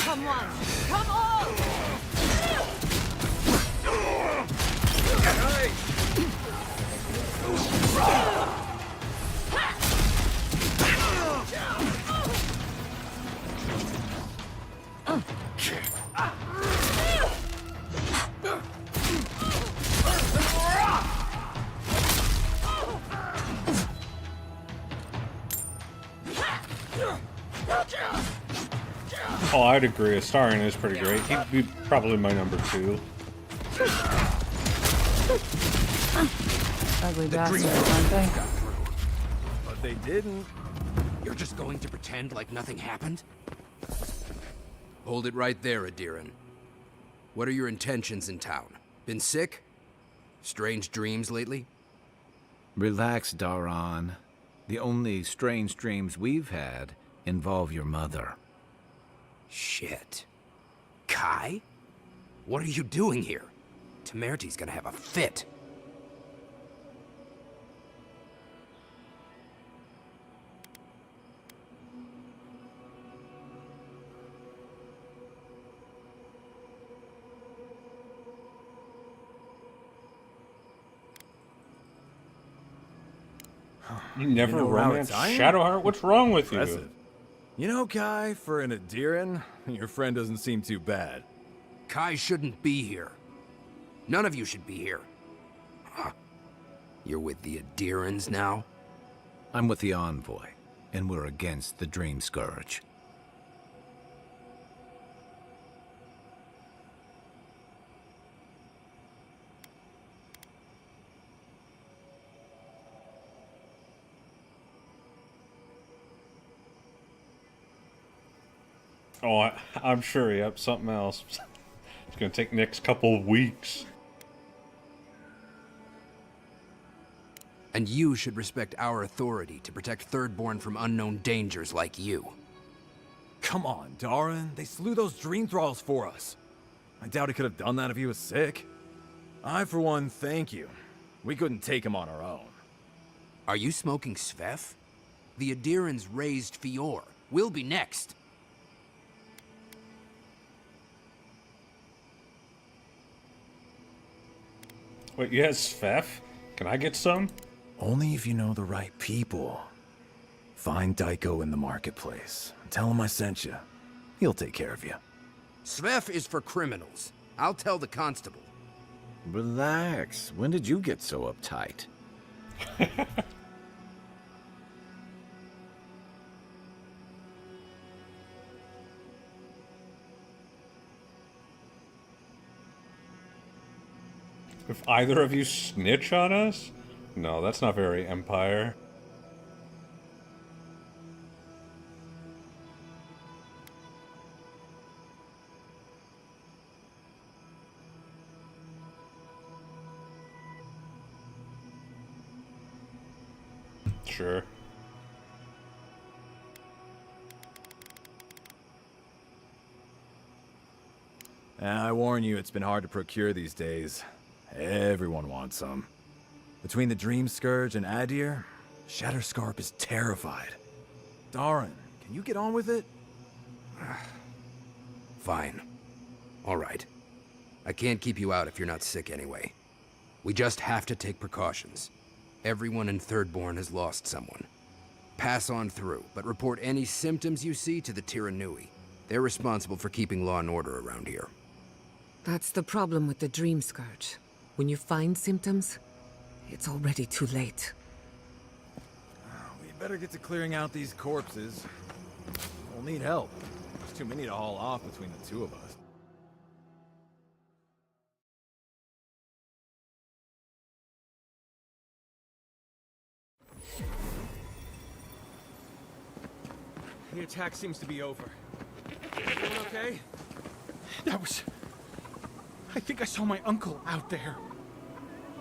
Come on! Come on! Oh, I'd agree. Astarion is pretty great. He'd be probably my number 2. Ugly bastards, aren't they? But they didn't. You're just going to pretend like nothing happened? Hold it right there, Adiran. What are your intentions in town? Been sick? Strange dreams lately? Relax, Daran. The only strange dreams we've had involve your mother. Shit. Kai? What are you doing here? Temerty's gonna have a fit. You never You know romance Rauat's Shadowheart? What's wrong with Impressive. you? You know, Kai, for an Adiran, your friend doesn't seem too bad. Kai shouldn't be here. None of you should be here. Huh. You're with the Adirans now? I'm with the Envoy, and we're against the Dream Scourge. Oh, I'm sure, yep, something else. It's gonna take next couple of weeks. And you should respect our authority to protect Thirdborn from unknown dangers like you. Come on, Daran. They slew those dream thralls for us. I doubt he could have done that if he was sick. I, for one, thank you. We couldn't take him on our own. Are you smoking Svef? The Adirans raised Fior. We'll be next. Wait, you have Svef? Can I get some? Only if you know the right people. Find Daiko in the marketplace. Tell him I sent you. He'll take care of you. Svef is for criminals. I'll tell the constable. Relax. When did you get so uptight? If either of you snitch on us? No, that's not very Empire. Sure. I warn you, it's been hard to procure these days. Everyone wants some. Between the Dream Scourge and Adir, Shatterscarp is terrified. Daran, can you get on with it? Fine. All right. I can't keep you out if you're not sick anyway. We just have to take precautions. Everyone in Thirdborn has lost someone. Pass on through, but report any symptoms you see to the Tiranui. They're responsible for keeping law and order around here. That's the problem with the Dream Scourge. When you find symptoms, it's already too late. We better get to clearing out these corpses. We'll need help. There's too many to haul off between the two of us. The attack seems to be over. Everyone okay? That was I think I saw my uncle out there.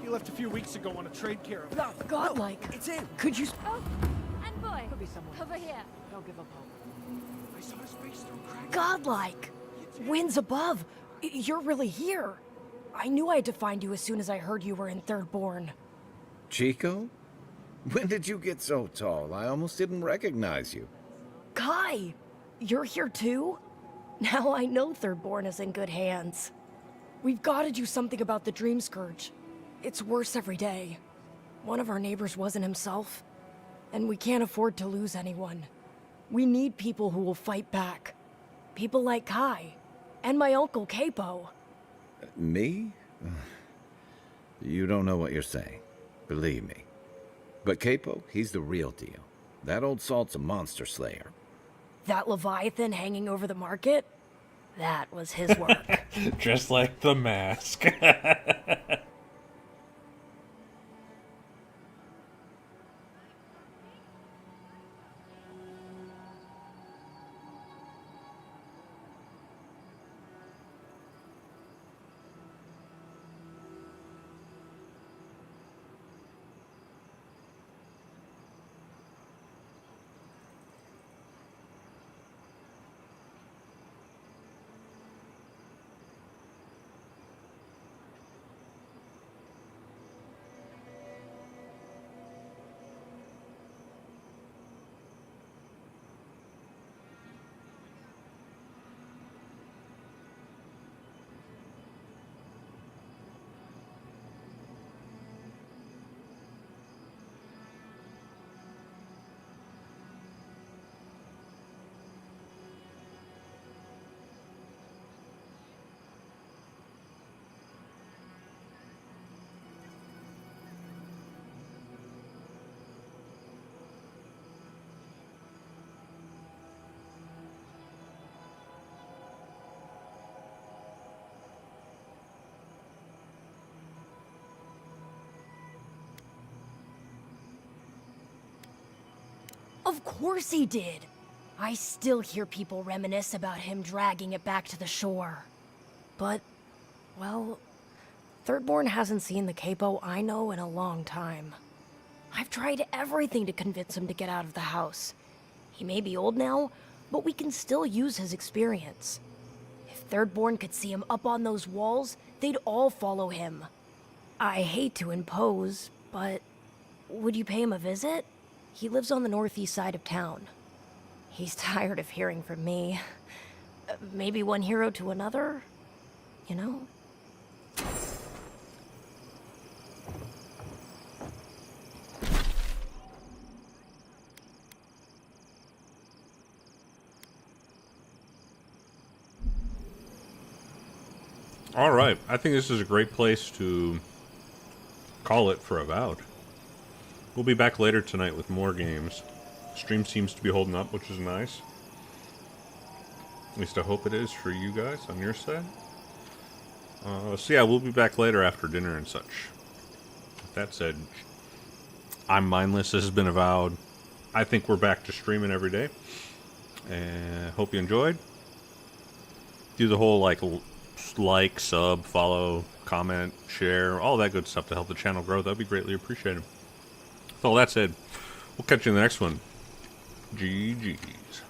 He left a few weeks ago on a trade caravan. Oh, godlike. It's him. Could you... Oh, Envoy! Could be someone. Over here. Don't give up hope. I saw his face through cracks. Godlike. Winds above. You're really here. I knew I had to find you as soon as I heard you were in Thirdborn. Chico? When did you get so tall? I almost didn't recognize you. Kai! You're here too? Now I know Thirdborn is in good hands. We've got to do something about the Dream Scourge. It's worse every day. One of our neighbors wasn't himself, and we can't afford to lose anyone. We need people who will fight back. People like Kai, and my uncle Capo. Me? You don't know what you're saying. Believe me. But Capo, he's the real deal. That old salt's a monster slayer. That Leviathan hanging over the market? That was his work. Just like the mask. Of course he did. I still hear people reminisce about him dragging it back to the shore. But, well, Thirdborn hasn't seen the Capo I know in a long time. I've tried everything to convince him to get out of the house. He may be old now, but we can still use his experience. If Thirdborn could see him up on those walls, they'd all follow him. I hate to impose, but would you pay him a visit? He lives on the northeast side of town. He's tired of hearing from me. Maybe one hero to another, you know? All right, I think this is a great place to call it for Avowed. We'll be back later tonight with more games. Stream seems to be holding up, which is nice. At least I hope it is for you guys on your side. So yeah, we'll be back later after dinner and such. With that said, I'm Mindless. This has been Avowed. I think we're back to streaming every day. And hope you enjoyed. Do the whole like, sub, follow, comment, share, all that good stuff to help the channel grow. That'd be greatly appreciated. With all that said, we'll catch you in the next one. GG's.